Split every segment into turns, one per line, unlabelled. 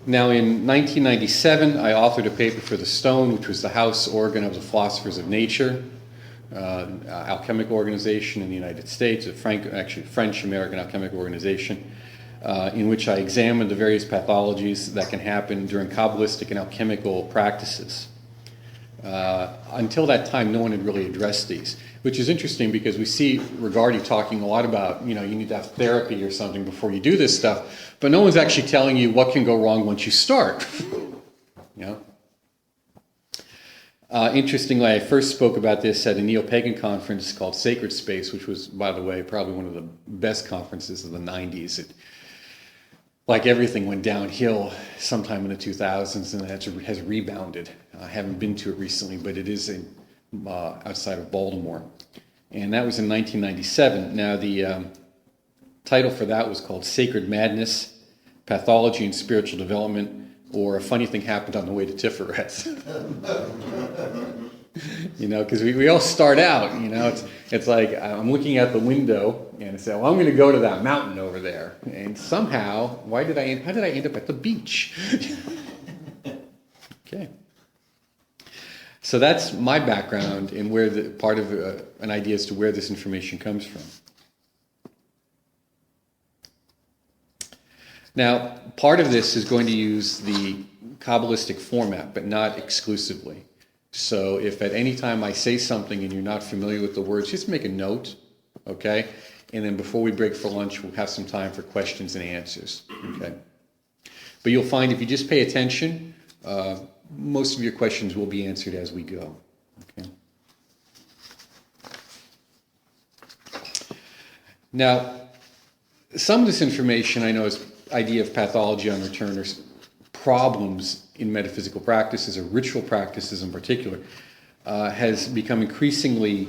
Now, in 1997, I authored a paper for The Stone, which was the house organ of the Philosophers of Nature, alchemic organization in the United States, French-American alchemic organization, in which I examined the various pathologies that can happen during Kabbalistic and alchemical practices. Until that time, no one had really addressed these, which is interesting because we see Rigardi talking a lot about, you need to have therapy or something before you do this stuff, but no one's actually telling you what can go wrong once you start. Interestingly, I first spoke about this at a neo-pagan conference called Sacred Space, which was, by the way, probably one of the best conferences of the 90s. It, like everything, went downhill sometime in the 2000s, and it has rebounded. I haven't been to it recently, but it is outside of Baltimore. And that was in 1997. Now, the title for that was called Sacred Madness, Pathology and Spiritual Development, or A Funny Thing Happened on the Way to Tiferet. Because we all start out, it's like I'm looking out the window and I say, well, I'm going to go to that mountain over there. And somehow, how did I end up at the beach? Okay. So that's my background and where part of an idea as to where this information comes from. Now, part of this is going to use the Kabbalistic format, but not exclusively. So if at any time I say something and you're not familiar with the words, just make a note, okay? And then before we break for lunch, we'll have some time for questions and answers, okay? But you'll find if you just pay attention, most of your questions will be answered as we go, okay? Now, some of this information I know is idea of pathology on return or problems in metaphysical practices or ritual practices in particular has become increasingly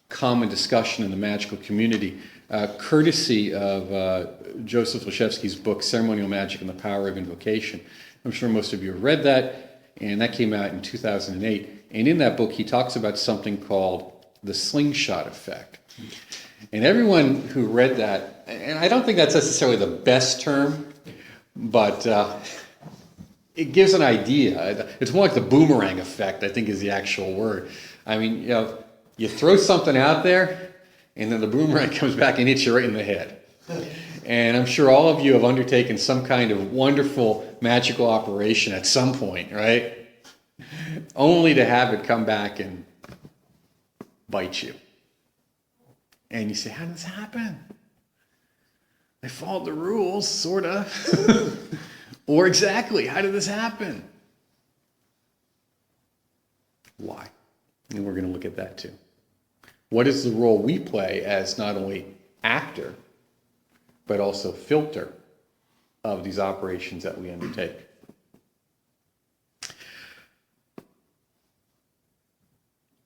common discussion in the magical community, courtesy of Joseph Leshevsky's book, Ceremonial Magic and the Power of Invocation. I'm sure most of you have read that, and that came out in 2008. And in that book, he talks about something called the slingshot effect. And everyone who read that, and I don't think that's necessarily the best term, but it gives an idea. It's more like the boomerang effect, I think is the actual word. I mean, you throw something out there, and then the boomerang comes back and hits you right in the head. And I'm sure all of you have undertaken some kind of wonderful magical operation at some point, right? Only to have it come back and bite you. And you say, how did this happen? I followed the rules, sort of. Or exactly, how did this happen? Why? And we're going to look at that too. What is the role we play as not only actor, but also filter of these operations that we undertake?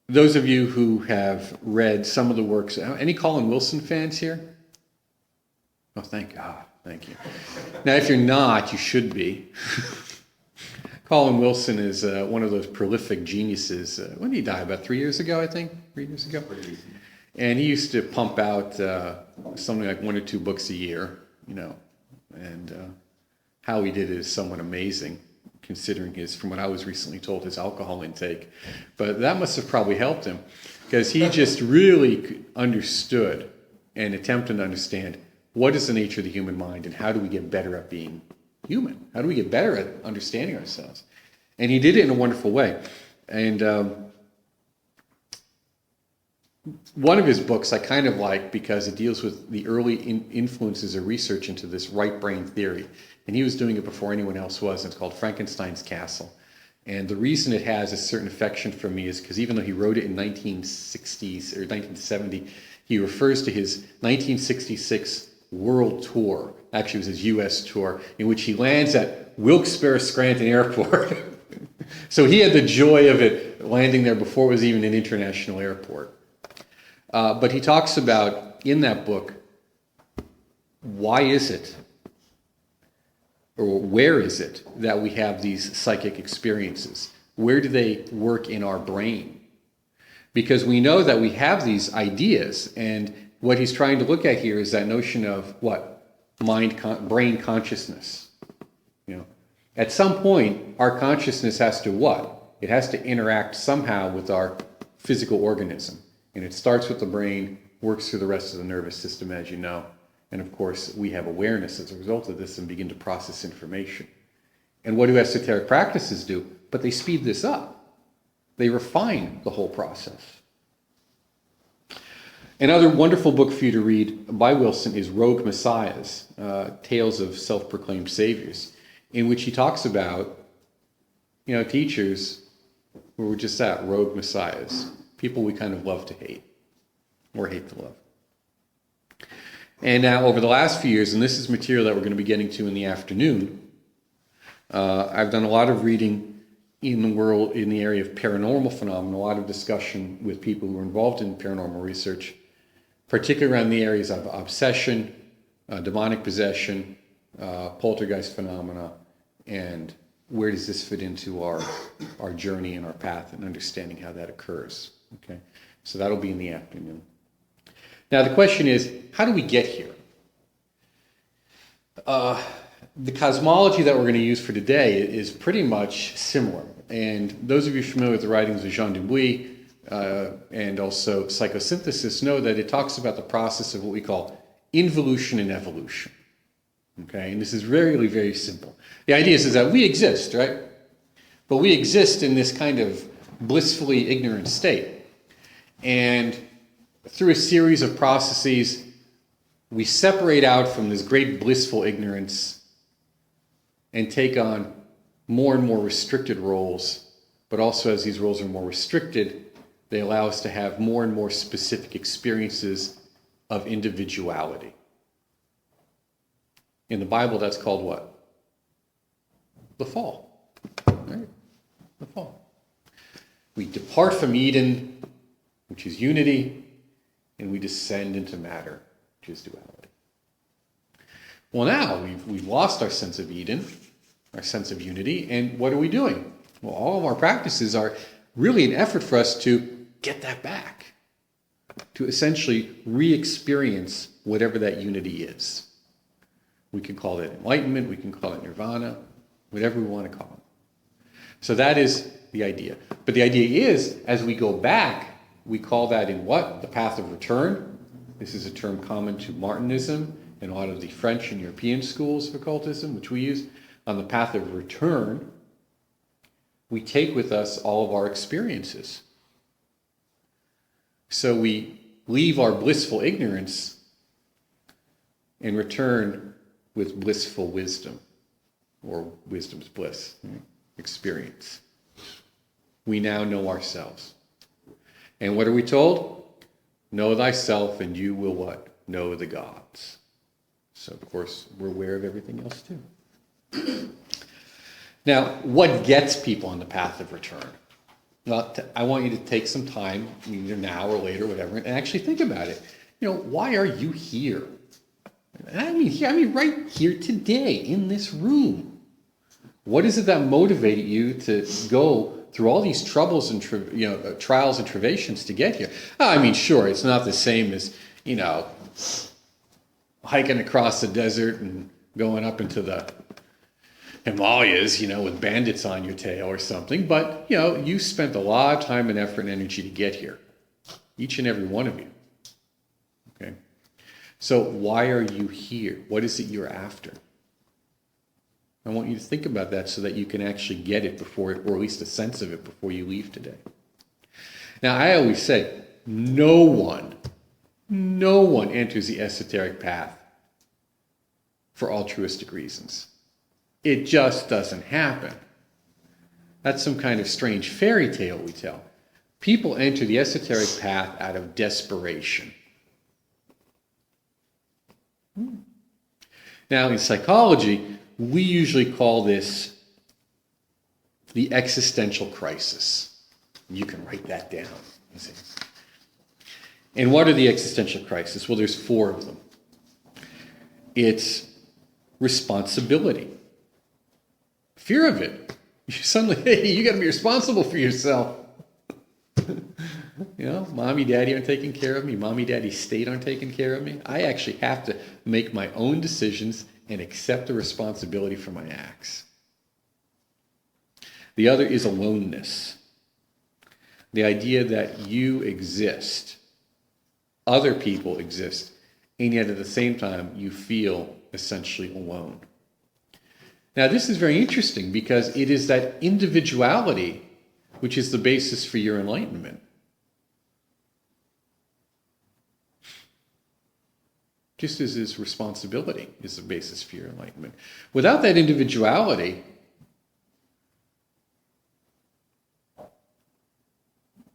Those of you who have read some of the works, any Colin Wilson fans here? Oh, thank God. Thank you. Now, if you're not, you should be. Colin Wilson is one of those prolific geniuses. When did he die? About 3 years ago, I think? 3 years ago? And he used to pump out something like 1 or 2 books a year, and how he did it is somewhat amazing, considering from what I was recently told, his alcohol intake. But that must have probably helped him, because he just really understood and attempted to understand what is the nature of the human mind and how do we get better at being human? How do we get better at understanding ourselves? And he did it in a wonderful way. And one of his books I kind of like because it deals with the early influences of research into this right brain theory. And he was doing it before anyone else was. It's called Frankenstein's Castle. And the reason it has a certain affection for me is because even though he wrote it in 1960s or 1970, he refers to his 1966 world tour. Actually, it was his U.S. tour, in which he lands at Wilkes-Barre Scranton Airport. So he had the joy of it landing there before it was even an international airport. But he talks about, in that book, why is it, or where is it, that we have these psychic experiences? Where do they work in our brain? Because we know that we have these ideas, and what he's trying to look at here is that notion of what? Brain consciousness. At some point, our consciousness has to what? It has to interact somehow with our physical organism. And it starts with the brain, works through the rest of the nervous system, as you know. And of course, we have awareness as a result of this and begin to process information. And what do esoteric practices do? But they speed this up. They refine the whole process. Another wonderful book for you to read by Wilson is Rogue Messiahs, Tales of Self-Proclaimed Saviors, in which he talks about, teachers who were just that, rogue messiahs, people we kind of love to hate, or hate to love. And now, over the last few years, and this is material that we're going to be getting to in the afternoon, I've done a lot of reading in the area of paranormal phenomena, a lot of discussion with people who are involved in paranormal research, particularly around the areas of obsession, demonic possession, poltergeist phenomena, and where does this fit into our journey and our path and understanding how that occurs. Okay, so that'll be in the afternoon. Now the question is, how do we get here? The cosmology that we're going to use for today is pretty much similar. And those of you familiar with the writings of Jean Dubuis and also psychosynthesis know that it talks about the process of what we call involution and evolution. Okay, and this is very, very simple. The idea is that we exist, right? But we exist in this kind of blissfully ignorant state. And through a series of processes, we separate out from this great blissful ignorance and take on more and more restricted roles. But also, as these roles are more restricted, they allow us to have more and more specific experiences of individuality. In the Bible, that's called what? The fall. Right? The fall. We depart from Eden, which is unity, and we descend into matter, which is duality. Well, now we've lost our sense of Eden, our sense of unity, and what are we doing? Well, all of our practices are really an effort for us to get that back, to essentially re-experience whatever that unity is. We can call it enlightenment, we can call it nirvana, whatever we want to call it. So that is the idea. But the idea is, as we go back, we call that in what? The path of return. This is a term common to Martinism and a lot of the French and European schools of occultism, which we use. On the path of return, we take with us all of our experiences. So we leave our blissful ignorance and return with blissful wisdom, or wisdom's bliss, experience. We now know ourselves. And what are we told? Know thyself and you will what? Know the gods. So, of course, we're aware of everything else too. Now, what gets people on the path of return? Well, I want you to take some time, either now or later, whatever, and actually think about it. Why are you here? I mean, right here today, in this room. What is it that motivated you to go through all these troubles and trials and tribulations to get here? Sure, it's not the same as, hiking across the desert and going up into the Himalayas, with bandits on your tail or something. But, you spent a lot of time and effort and energy to get here. Each and every one of you. Okay? So why are you here? What is it you're after? I want you to think about that so that you can actually get it before, or at least a sense of it before you leave today. Now, I always say, no one enters the esoteric path for altruistic reasons. It just doesn't happen. That's some kind of strange fairy tale we tell. People enter the esoteric path out of desperation. Now, in psychology, we usually call this the existential crisis. You can write that down. And what are the existential crises? Well, there's 4 of them. It's responsibility. Fear of it. You suddenly, you got to be responsible for yourself. Mommy, daddy aren't taking care of me. Mommy, daddy, state aren't taking care of me. I actually have to make my own decisions and accept the responsibility for my acts. The other is aloneness. The idea that you exist, other people exist, and yet at the same time you feel essentially alone. Now this is very interesting because it is that individuality which is the basis for your enlightenment. Just as his responsibility is the basis for your enlightenment. Without that individuality,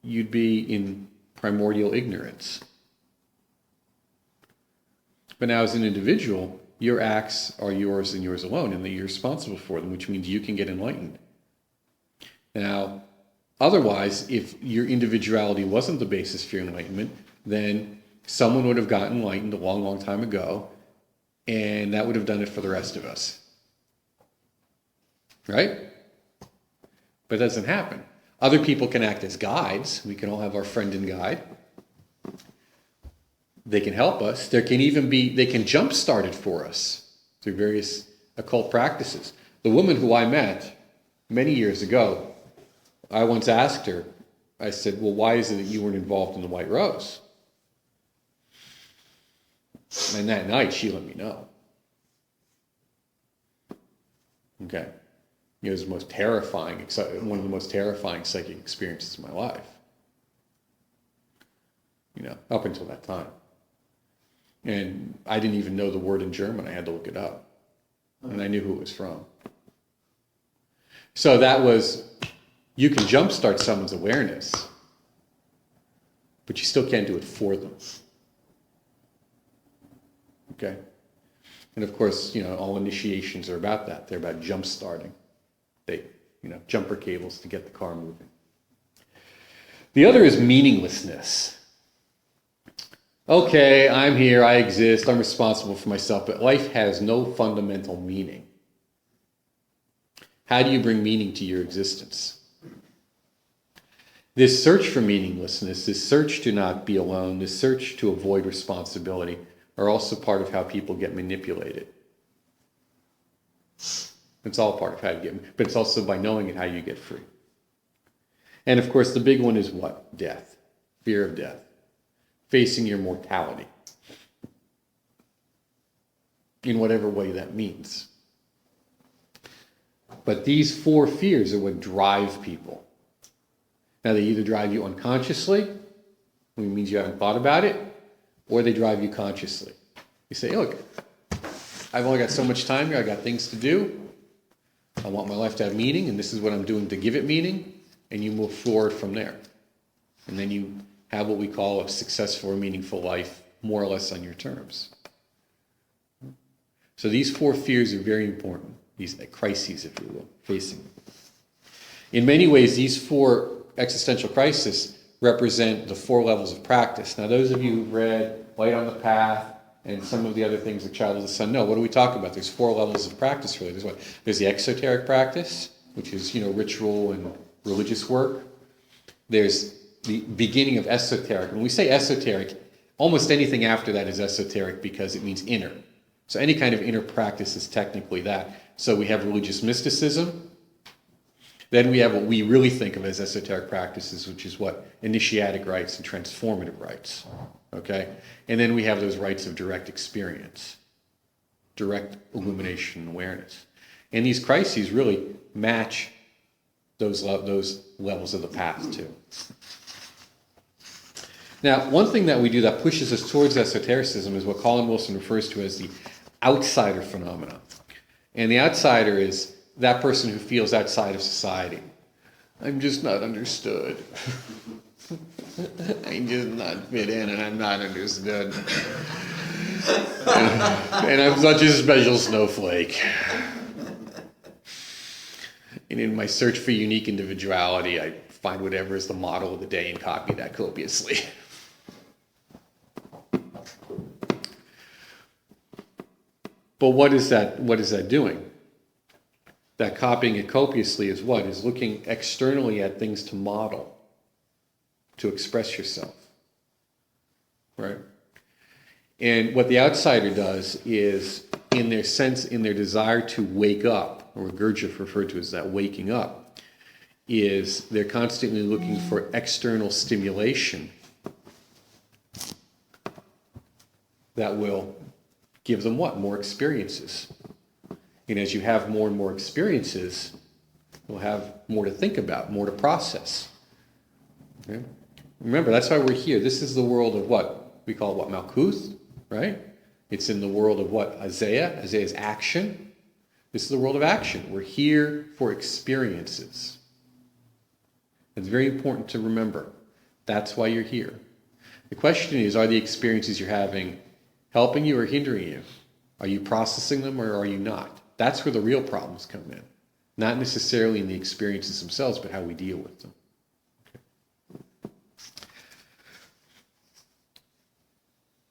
you'd be in primordial ignorance. But now as an individual, your acts are yours and yours alone, and that you're responsible for them, which means you can get enlightened. Now, otherwise, if your individuality wasn't the basis for your enlightenment, then someone would have gotten enlightened a long, long time ago, and that would have done it for the rest of us. Right? But it doesn't happen. Other people can act as guides. We can all have our friend and guide. They can help us. There can even be, they can jumpstart it for us through various occult practices. The woman who I met many years ago, I once asked her, I said, well, why is it that you weren't involved in the White Rose? And that night, she let me know. Okay. It was the most terrifying, one of the most terrifying psychic experiences of my life. You know, up until that time. And I didn't even know the word in German. I had to look it up. And I knew who it was from. So that was, you can jumpstart someone's awareness, but you still can't do it for them. Okay? And of course, you know, all initiations are about that. They're about jump starting. They, you know, jumper cables to get the car moving. The other is meaninglessness. Okay, I'm here, I exist, I'm responsible for myself, but life has no fundamental meaning. How do you bring meaning to your existence? This search for meaninglessness, this search to not be alone, this search to avoid responsibility, are also part of how people get manipulated. It's all part of how you get, but it's also by knowing it how you get free. And of course, the big one is what? Death. Fear of death. Facing your mortality. In whatever way that means. But these four fears are what drive people. Now, they either drive you unconsciously, which means you haven't thought about it, or they drive you consciously. You say, look, I've only got so much time here, I've got things to do. I want my life to have meaning, and this is what I'm doing to give it meaning, and you move forward from there. And then you have what we call a successful or meaningful life, more or less on your terms. So these four fears are very important, these crises, if you will, facing them. In many ways, these four existential crises represent the four levels of practice. Now, those of you who've read Light on the Path and some of the other things that Child of the Sun know, what do we talk about? There's four levels of practice, really. There's what? There's the exoteric practice, which is, you know, ritual and religious work. There's the beginning of esoteric. When we say esoteric, almost anything after that is esoteric because it means inner. So any kind of inner practice is technically that. So we have religious mysticism. Then we have what we really think of as esoteric practices, which is what? Initiatic rites and transformative rites. Okay? And then we have those rites of direct experience, direct illumination and awareness. And these crises really match those levels of the path too. Now, one thing that we do that pushes us towards esotericism is what Colin Wilson refers to as the outsider phenomena. And the outsider is that person who feels outside of society. I'm just not understood. I just not fit in and I'm not understood. And I'm such a special snowflake. And in my search for unique individuality, I find whatever is the model of the day and copy that copiously. But what is that doing? That copying it copiously is what? Is looking externally at things to model, to express yourself. Right? And what the outsider does is, in their desire to wake up, or Gurdjieff referred to as that waking up, is they're constantly looking for external stimulation that will give them what? More experiences. And as you have more and more experiences, you'll have more to think about, more to process. Okay? Remember, that's why we're here. This is the world of what? We call it what? Malkuth, right? It's in the world of what? Isaiah. Isaiah's action. This is the world of action. We're here for experiences. It's very important to remember. That's why you're here. The question is, are the experiences you're having helping you or hindering you? Are you processing them or are you not? That's where the real problems come in. Not necessarily in the experiences themselves, but how we deal with them. Okay.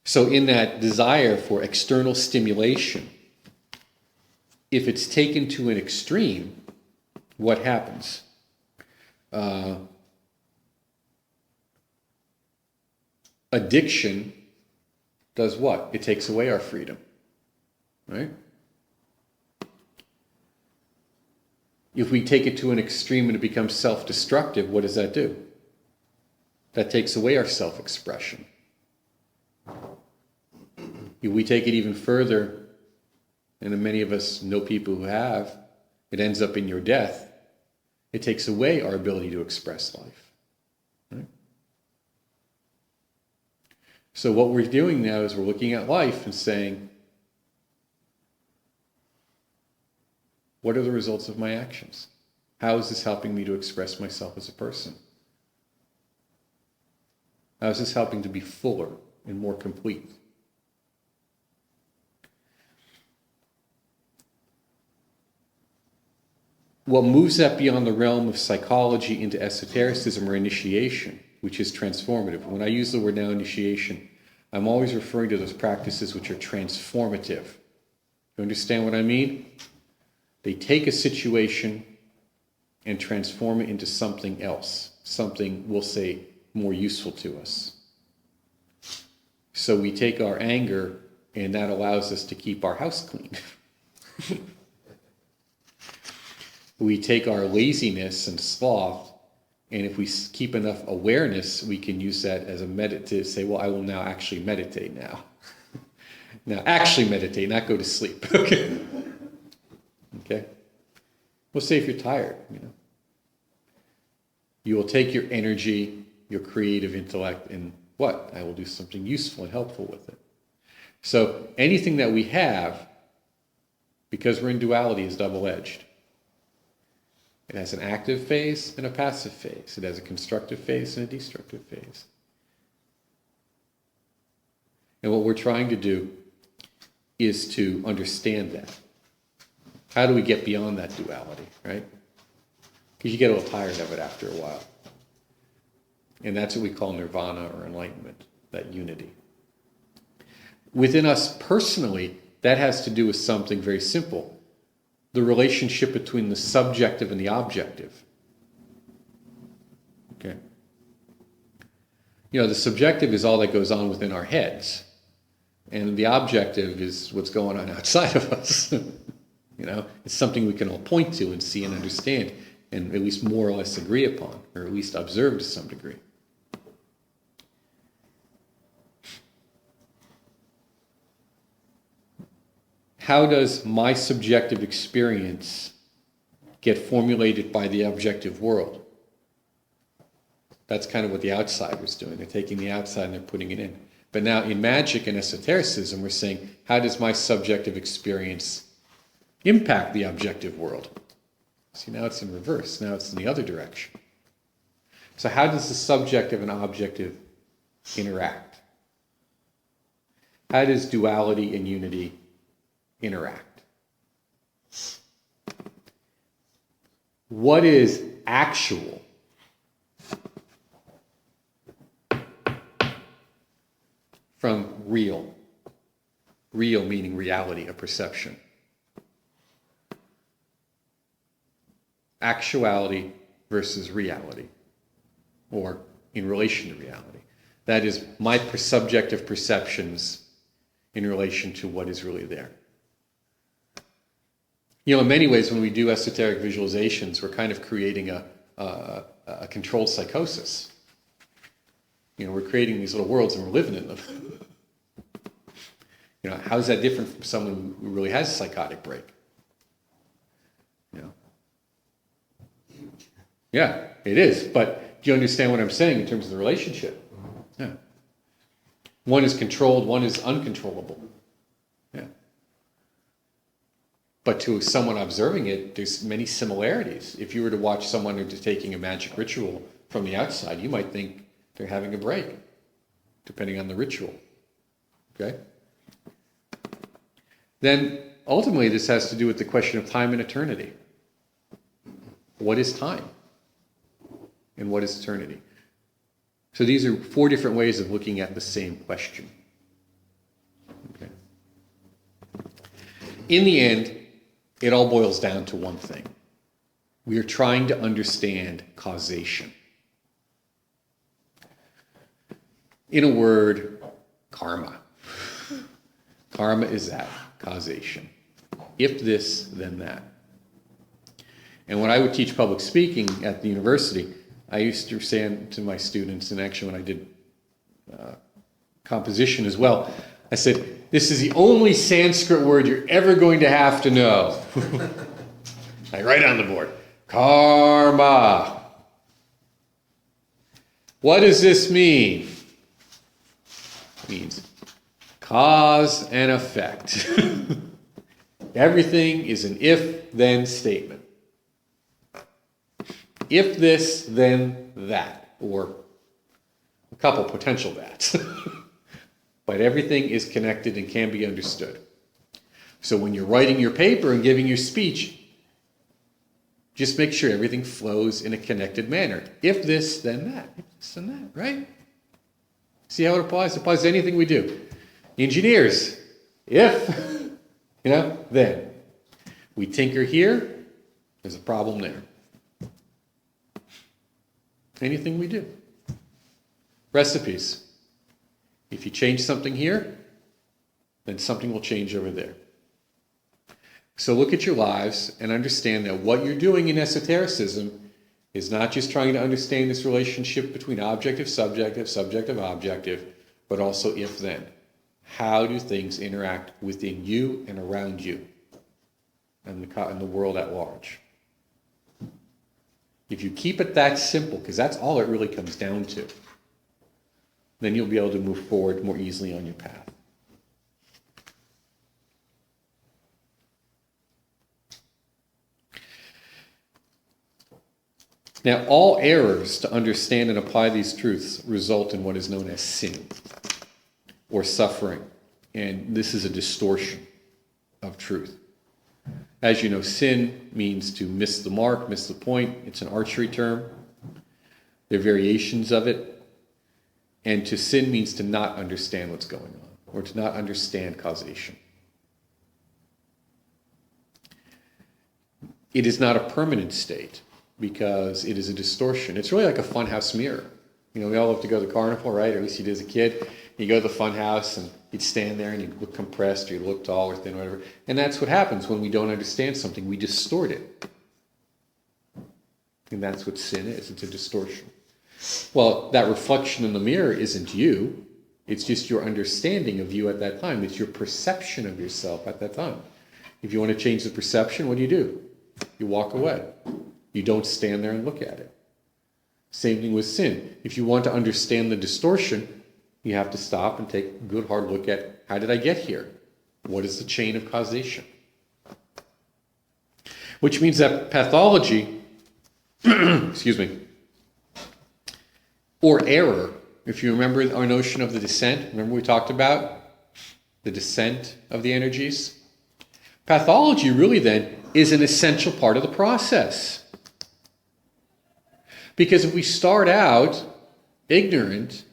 So in that desire for external stimulation, if it's taken to an extreme, what happens? Addiction does what? It takes away our freedom, right? If we take it to an extreme and it becomes self-destructive, what does that do? That takes away our self-expression. If we take it even further, and many of us know people who have, it ends up in your death. It takes away our ability to express life. Right? So what we're doing now is we're looking at life and saying, what are the results of my actions? How is this helping me to express myself as a person? How is this helping to be fuller and more complete? What moves that beyond the realm of psychology into esotericism or initiation, which is transformative. When I use the word now initiation, I'm always referring to those practices which are transformative. You understand what I mean? They take a situation and transform it into something else, something, we'll say, more useful to us. So we take our anger, and that allows us to keep our house clean. We take our laziness and sloth, and if we keep enough awareness, we can use that as a to say, well, I will now actually meditate now. Now, actually meditate, not go to sleep. Okay? Okay? Well, say if you're tired, you will take your energy, your creative intellect, and what? I will do something useful and helpful with it. So anything that we have, because we're in duality, is double-edged. It has an active phase and a passive phase. It has a constructive phase and a destructive phase. And what we're trying to do is to understand that. How do we get beyond that duality, right? Because you get a little tired of it after a while. And that's what we call nirvana or enlightenment, that unity. Within us personally, that has to do with something very simple. The relationship between the subjective and the objective. Okay. The subjective is all that goes on within our heads. And the objective is what's going on outside of us. It's something we can all point to and see and understand and at least more or less agree upon, or at least observe to some degree. How does my subjective experience get formulated by the objective world? That's kind of what the outsider's doing. They're taking the outside and they're putting it in. But now in magic and esotericism, we're saying, how does my subjective experience impact the objective world? See, now it's in reverse. Now it's in the other direction. So how does the subjective and objective interact? How does duality and unity interact? What is actual? From real. Real meaning reality, a perception. Actuality versus reality, or in relation to reality. That is my subjective perceptions in relation to what is really there. In many ways, when we do esoteric visualizations, we're kind of creating a a controlled psychosis. You know, we're creating these little worlds and we're living in them. You know, how is that different from someone who really has a psychotic break? You know? Yeah, it is. But do you understand what I'm saying in terms of the relationship? Yeah. One is controlled, one is uncontrollable. Yeah. But to someone observing it, there's many similarities. If you were to watch someone undertaking a magic ritual from the outside, you might think they're having a break, depending on the ritual. Okay? Then, ultimately, this has to do with the question of time and eternity. What is time? And what is eternity? So these are 4 different ways of looking at the same question. Okay. In the end, it all boils down to one thing. We are trying to understand causation. In a word, karma. Karma is that, causation. If this, then that. And when I would teach public speaking at the university, I used to say to my students, and actually when I did composition as well, I said, this is the only Sanskrit word you're ever going to have to know. I write on the board, karma. What does this mean? It means cause and effect. Everything is an if-then statement. If this, then that, or a couple potential that's. But everything is connected and can be understood. So when you're writing your paper and giving your speech, just make sure everything flows in a connected manner. If this, then that. If this, then that, right? See how it applies? It applies to anything we do. Engineers, if, then. We tinker here, there's a problem there. Anything we do. Recipes. If you change something here, then something will change over there. So look at your lives and understand that what you're doing in esotericism is not just trying to understand this relationship between objective, subjective, subjective, objective, but also if-then. How do things interact within you and around you and the world at large? If you keep it that simple, because that's all it really comes down to, then you'll be able to move forward more easily on your path. Now, all errors to understand and apply these truths result in what is known as sin or suffering. And this is a distortion of truth. As you know, sin means to miss the mark, miss the point. It's an archery term. There are variations of it. And to sin means to not understand what's going on, or to not understand causation. It is not a permanent state, because it is a distortion. It's really like a funhouse mirror. You know, we all love to go to the carnival, right? Or at least you did as a kid. You go to the funhouse and you'd stand there and you'd look compressed or you'd look tall or thin or whatever. And that's what happens when we don't understand something. We distort it. And that's what sin is. It's a distortion. Well, that reflection in the mirror isn't you. It's just your understanding of you at that time. It's your perception of yourself at that time. If you want to change the perception, what do? You walk away. You don't stand there and look at it. Same thing with sin. If you want to understand the distortion, you have to stop and take a good hard look at, how did I get here? What is the chain of causation? Which means that pathology, excuse me, or error, if you remember our notion of the descent, remember we talked about the descent of the energies? Pathology really then is an essential part of the process. Because if we start out ignorant,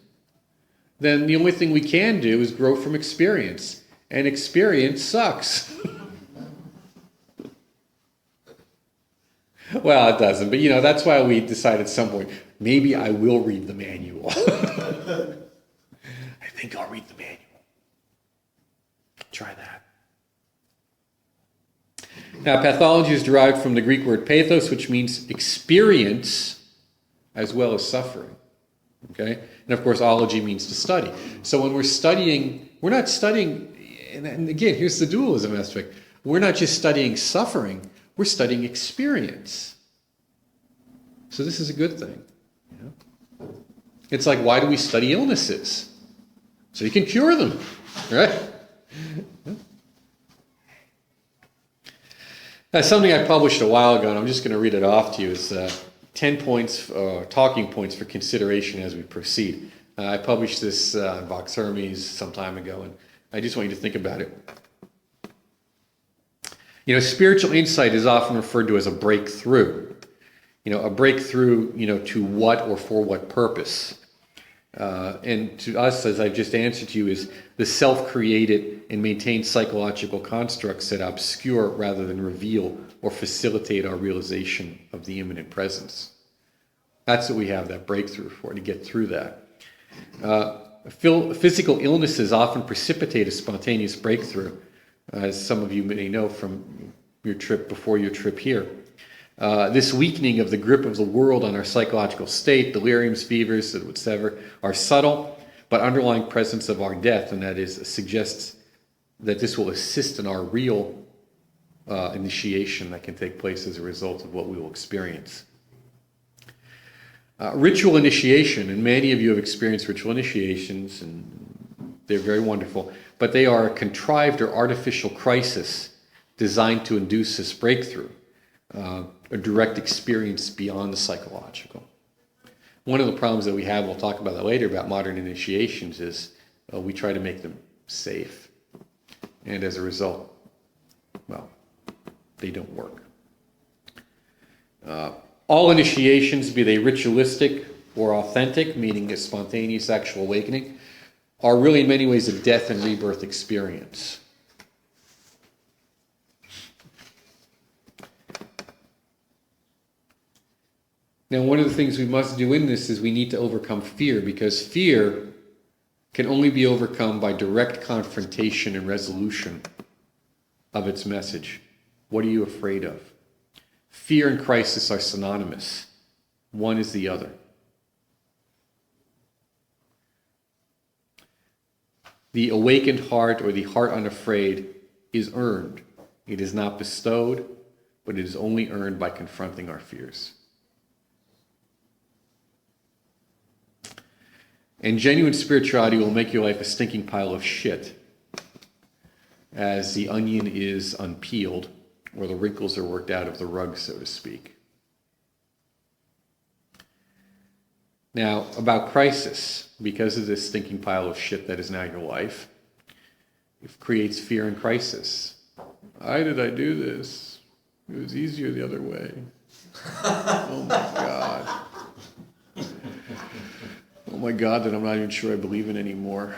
then the only thing we can do is grow from experience. And experience sucks. Well, it doesn't, but that's why we decided at some point, maybe I will read the manual. I think I'll read the manual. Try that. Now, pathology is derived from the Greek word pathos, which means experience as well as suffering. Okay? And of course, ology means to study. So when we're studying, we're not studying, and again, here's the dualism aspect. We're not just studying suffering, we're studying experience. So this is a good thing. You know? It's like, why do we study illnesses? So you can cure them, right? Something I published a while ago, and I'm just going to read it off to you, is 10 points, talking points for consideration as we proceed. I published this on Vox Hermes some time ago, and I just want you to think about it. You know, spiritual insight is often referred to as a breakthrough. You know, a breakthrough, you know, to what or for what purpose? And to us, as I've just answered to you, is the self-created and maintained psychological constructs that obscure rather than reveal or facilitate our realization of the immanent presence. That's what we have that breakthrough for, to get through that. Physical illnesses often precipitate a spontaneous breakthrough, as some of you may know from your trip before your trip here. This weakening of the grip of the world on our psychological state, deliriums, fevers, whatever, are subtle, but underlying presence of our death, and that is suggests that this will assist in our real initiation that can take place as a result of what we will experience. Ritual initiation, and many of you have experienced ritual initiations, and they're very wonderful, but they are a contrived or artificial crisis designed to induce this breakthrough. A direct experience beyond the psychological. One of the problems that we have, we'll talk about that later, about modern initiations is we try to make them safe. And as a result, well, they don't work. All initiations, be they ritualistic or authentic, meaning a spontaneous actual awakening, are really in many ways a death and rebirth experience. Now, one of the things we must do in this is we need to overcome fear, because fear can only be overcome by direct confrontation and resolution of its message. What are you afraid of? Fear and crisis are synonymous. One is the other. The awakened heart, or the heart unafraid, is earned. It is not bestowed, but it is only earned by confronting our fears. And genuine spirituality will make your life a stinking pile of shit as the onion is unpeeled, or the wrinkles are worked out of the rug, so to speak. Now, about crisis, because of this stinking pile of shit that is now your life, it creates fear and crisis. Why did I do this? It was easier the other way. Oh my God. Oh my God, that I'm not even sure I believe in anymore.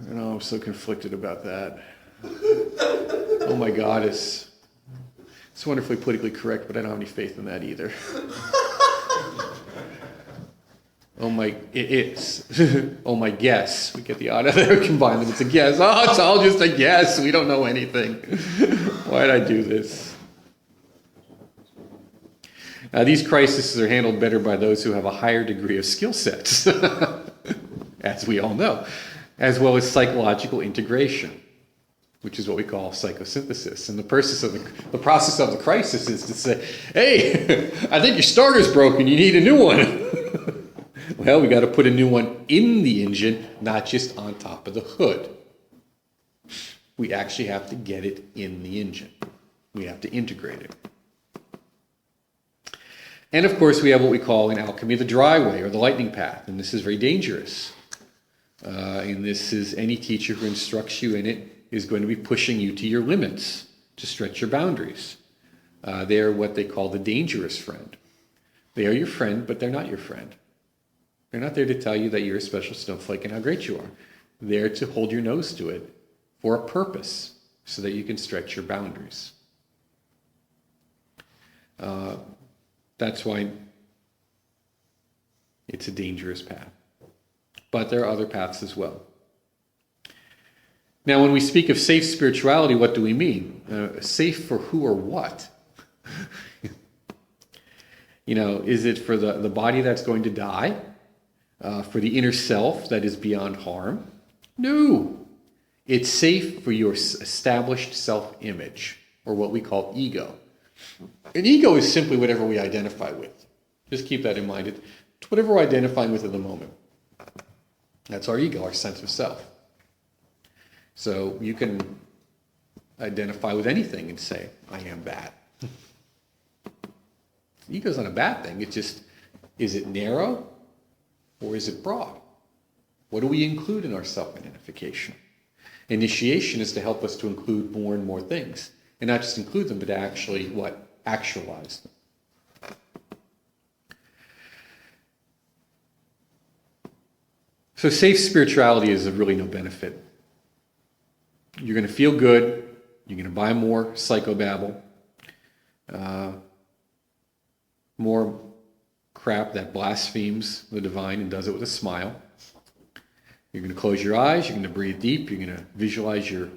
You know, I'm so conflicted about that. Oh my God, it's wonderfully politically correct, but I don't have any faith in that either. Oh my, it's. Oh my guess. We get the odd other combine them. It's a guess. Oh, it's all just a guess. We don't know anything. Why'd I do this? These crises are handled better by those who have a higher degree of skill sets, as we all know, as well as psychological integration, which is what we call psychosynthesis. And the process of the crisis is to say, hey, I think your starter's broken, you need a new one. Well, we got to put a new one in the engine, not just on top of the hood. We actually have to get it in the engine. We have to integrate it. And of course, we have what we call in alchemy the dry way, or the lightning path, and this is very dangerous. And this is, any teacher who instructs you in it is going to be pushing you to your limits, to stretch your boundaries. They are what they call the dangerous friend. They are your friend, but they're not your friend. They're not there to tell you that you're a special snowflake and how great you are. They're to hold your nose to it for a purpose, so that you can stretch your boundaries. That's why it's a dangerous path. But there are other paths as well. Now, when we speak of safe spirituality, what do we mean? Safe for who or what? Is it for the body that's going to die? For the inner self that is beyond harm? No. It's safe for your established self-image, or what we call ego. An ego is simply whatever we identify with. Just keep that in mind. It's whatever we're identifying with at the moment. That's our ego, our sense of self. So you can identify with anything and say, I am that. Ego's not a bad thing. It's just, is it narrow or is it broad? What do we include in our self-identification? Initiation is to help us to include more and more things. And not just include them, but to actually, actualize them. So safe spirituality is of really no benefit. You're going to feel good. You're going to buy more psychobabble. More crap that blasphemes the divine and does it with a smile. You're going to close your eyes. You're going to breathe deep. You're going to visualize your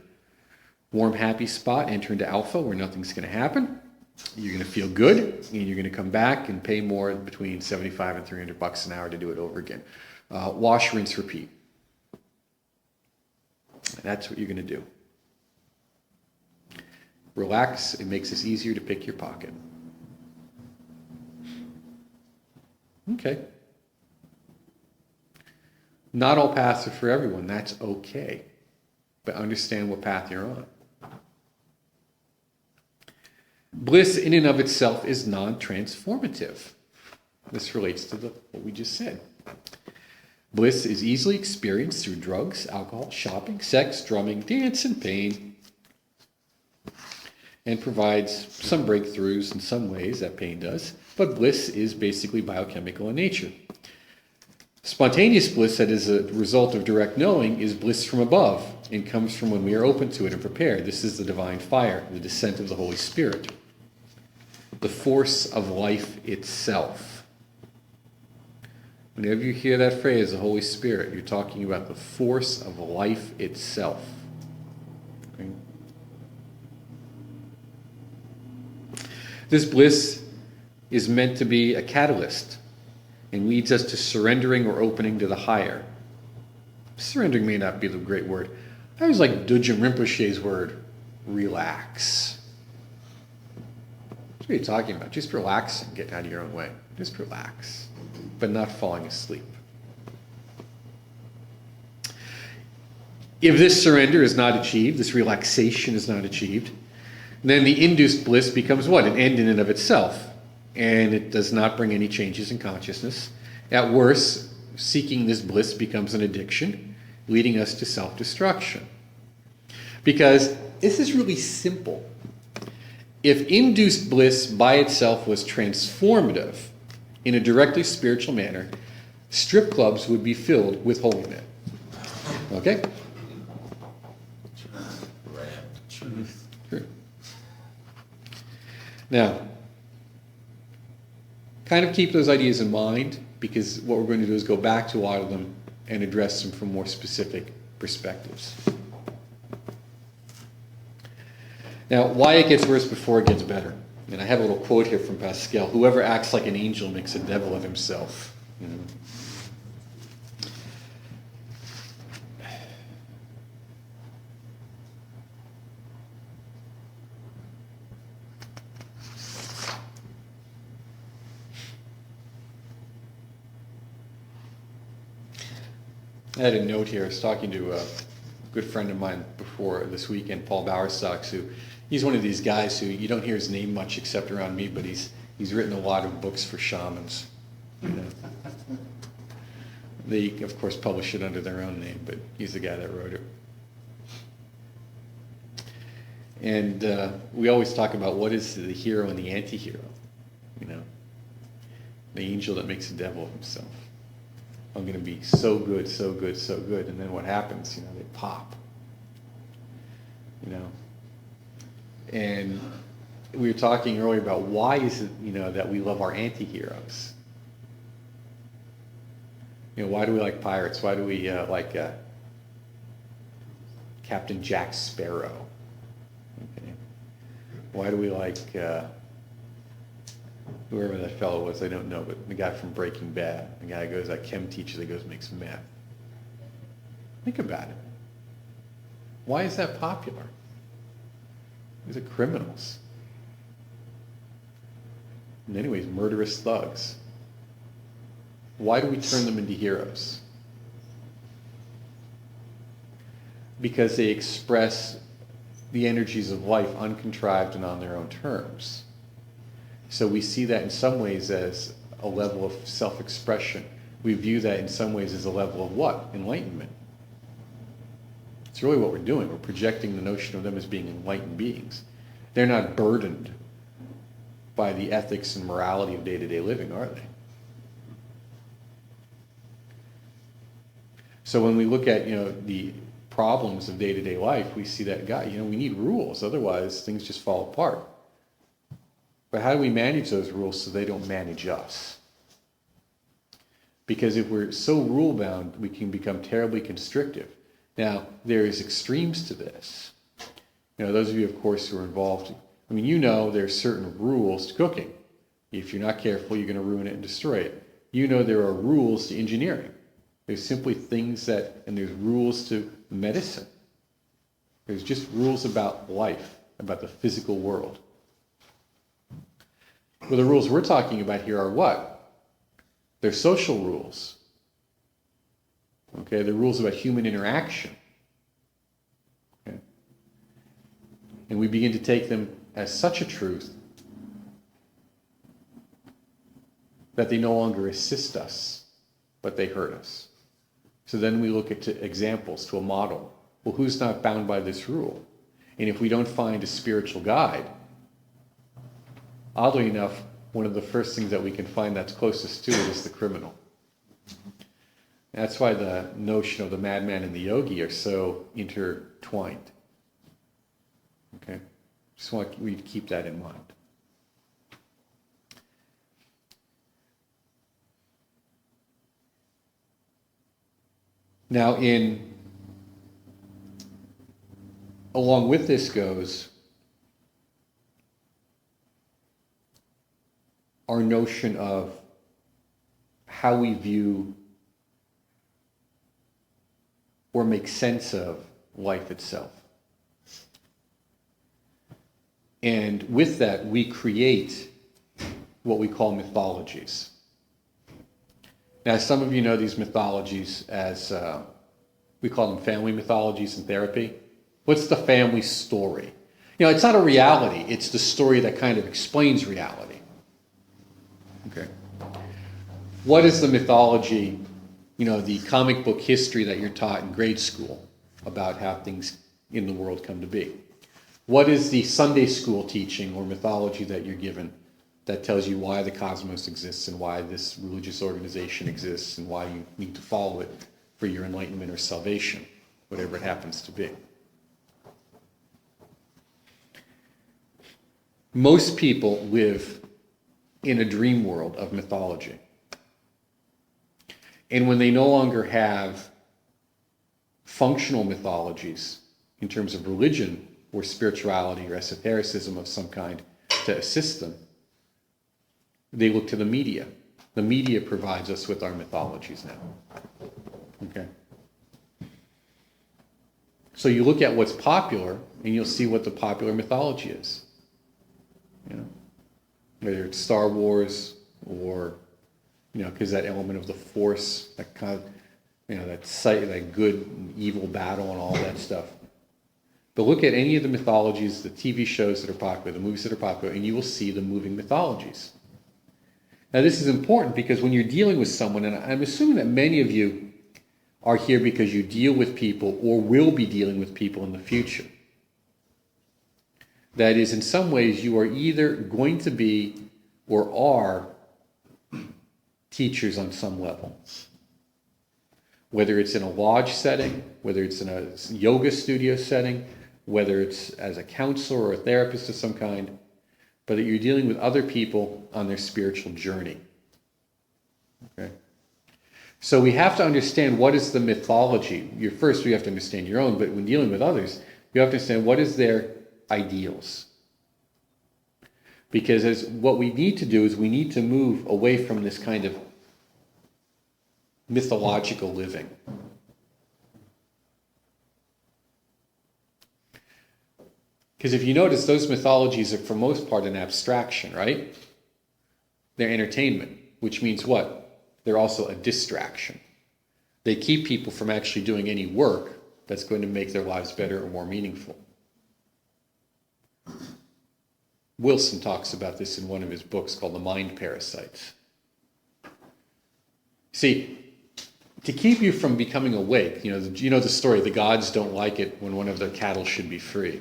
warm, happy spot, enter into alpha where nothing's going to happen. You're going to feel good, and you're going to come back and pay more between $75 and $300 an hour to do it over again. Wash, rinse, repeat. That's what you're going to do. Relax. It makes it easier to pick your pocket. Okay. Not all paths are for everyone. That's okay. But understand what path you're on. Bliss in and of itself is non-transformative. This relates to what we just said. Bliss is easily experienced through drugs, alcohol, shopping, sex, drumming, dance, and pain, and provides some breakthroughs in some ways, that pain does, but bliss is basically biochemical in nature. Spontaneous bliss that is a result of direct knowing is bliss from above and comes from when we are open to it and prepared. This is the divine fire, the descent of the Holy Spirit, the force of life itself. Whenever you hear that phrase, the Holy Spirit, you're talking about the force of life itself. Okay? This bliss is meant to be a catalyst and leads us to surrendering or opening to the higher. Surrendering may not be the great word. I always like Dudjom Rinpoche's word, relax. What are you talking about? Just relax and get out of your own way. Just relax, but not falling asleep. If this surrender is not achieved, this relaxation is not achieved, then the induced bliss becomes what? An end in and of itself. And it does not bring any changes in consciousness. At worst, seeking this bliss becomes an addiction, leading us to self-destruction. Because this is really simple. If induced bliss by itself was transformative in a directly spiritual manner, strip clubs would be filled with holy men. Okay? True. Now, kind of keep those ideas in mind, because what we're going to do is go back to a lot of them and address them from more specific perspectives. Now, why it gets worse before it gets better. And I have a little quote here from Pascal: whoever acts like an angel makes a devil of himself. You know? I had a note here. I was talking to a good friend of mine before this weekend, Paul Bowerstocks, who he's one of these guys who you don't hear his name much except around me, but he's written a lot of books for shamans. You know. They, of course, publish it under their own name, but he's the guy that wrote it. And we always talk about what is the hero and the anti-hero. You know, the angel that makes a devil of himself. I'm going to be so good, so good, so good. And then what happens? You know, they pop. You know. And we were talking earlier about why is it, you know, that we love our anti-heroes. You know, why do we like pirates? Why do we like Captain Jack Sparrow. Okay. Why do we like whoever that fellow was? I don't know, but the guy from Breaking Bad, the guy who goes, that chem teacher that goes makes meth. Think about it. Why is that popular? These are criminals. In many ways, murderous thugs. Why do we turn them into heroes? Because they express the energies of life uncontrived and on their own terms. So we see that in some ways as a level of self-expression. We view that in some ways as a level of what? Enlightenment. It's really what we're doing. We're projecting the notion of them as being enlightened beings. They're not burdened by the ethics and morality of day-to-day living, are they? So when we look at, the problems of day-to-day life, we see that, God, we need rules. Otherwise, things just fall apart. But how do we manage those rules so they don't manage us? Because if we're so rule-bound, we can become terribly constrictive. Now, there is extremes to this. Those of you, of course, who are involved, there are certain rules to cooking. If you're not careful, you're going to ruin it and destroy it. There are rules to engineering. There's simply things and there's rules to medicine. There's just rules about life, about the physical world. Well, the rules we're talking about here are what? They're social rules. Okay, they're rules about human interaction. Okay? And we begin to take them as such a truth that they no longer assist us, but they hurt us. So then we look at examples, to a model. Well, who's not bound by this rule? And if we don't find a spiritual guide, oddly enough, one of the first things that we can find that's closest to it is the criminal. That's why the notion of the madman and the yogi are so intertwined. Okay? Just want you to keep that in mind. Now, along with this goes our notion of how we view or make sense of life itself. And with that, we create what we call mythologies. Now, some of you know these mythologies as, we call them family mythologies in therapy. What's the family story? It's not a reality. It's the story that kind of explains reality. Okay. What is the mythology, the comic book history that you're taught in grade school about how things in the world come to be? What is the Sunday school teaching or mythology that you're given that tells you why the cosmos exists and why this religious organization exists and why you need to follow it for your enlightenment or salvation, whatever it happens to be? Most people live in a dream world of mythology. And when they no longer have functional mythologies in terms of religion or spirituality or esotericism of some kind to assist them, they look to the media. The media provides us with our mythologies now. Okay. So you look at what's popular and you'll see what the popular mythology is. Whether it's Star Wars or, because that element of the Force, that kind of, that good and evil battle and all that stuff. But look at any of the mythologies, the TV shows that are popular, the movies that are popular, and you will see the moving mythologies. Now, this is important because when you're dealing with someone, and I'm assuming that many of you are here because you deal with people or will be dealing with people in the future. That is, in some ways, you are either going to be or are teachers on some level. Whether it's in a lodge setting, whether it's in a yoga studio setting, whether it's as a counselor or a therapist of some kind, but that you're dealing with other people on their spiritual journey. Okay? So we have to understand what is the mythology. First, we have to understand your own, but when dealing with others, you have to understand what is their ideals. Because what we need to do is we need to move away from this kind of mythological living. Because if you notice, those mythologies are for most part an abstraction, right? They're entertainment, which means what? They're also a distraction. They keep people from actually doing any work that's going to make their lives better or more meaningful. Wilson talks about this in one of his books called The Mind Parasites. See, to keep you from becoming awake, you know the story, the gods don't like it when one of their cattle should be free.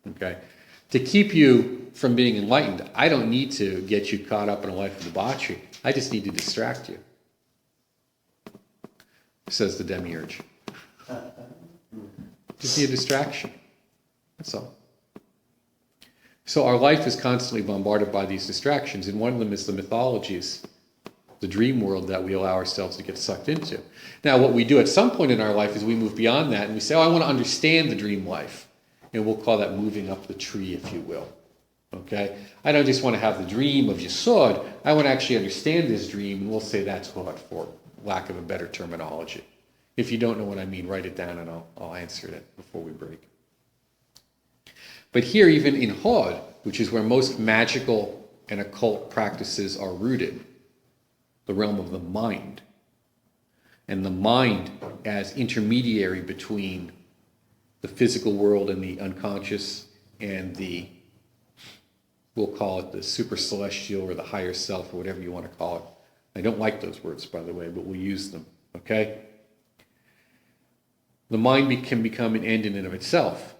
Okay? To keep you from being enlightened, I don't need to get you caught up in a life of debauchery. I just need to distract you, says the demiurge. Just need a distraction. That's all. So our life is constantly bombarded by these distractions, and one of them is the mythologies, the dream world that we allow ourselves to get sucked into. Now, what we do at some point in our life is we move beyond that, and we say, I want to understand the dream life. And we'll call that moving up the tree, if you will. Okay? I don't just want to have the dream of Yesod. I want to actually understand this dream, and we'll say that's Hod, for lack of a better terminology. If you don't know what I mean, write it down, and I'll answer it before we break. But here, even in Hod, which is where most magical and occult practices are rooted, the realm of the mind, and the mind as intermediary between the physical world and the unconscious and we'll call it the super celestial or the higher self or whatever you want to call it. I don't like those words, by the way, but we'll use them, okay? The mind can become an end in and of itself.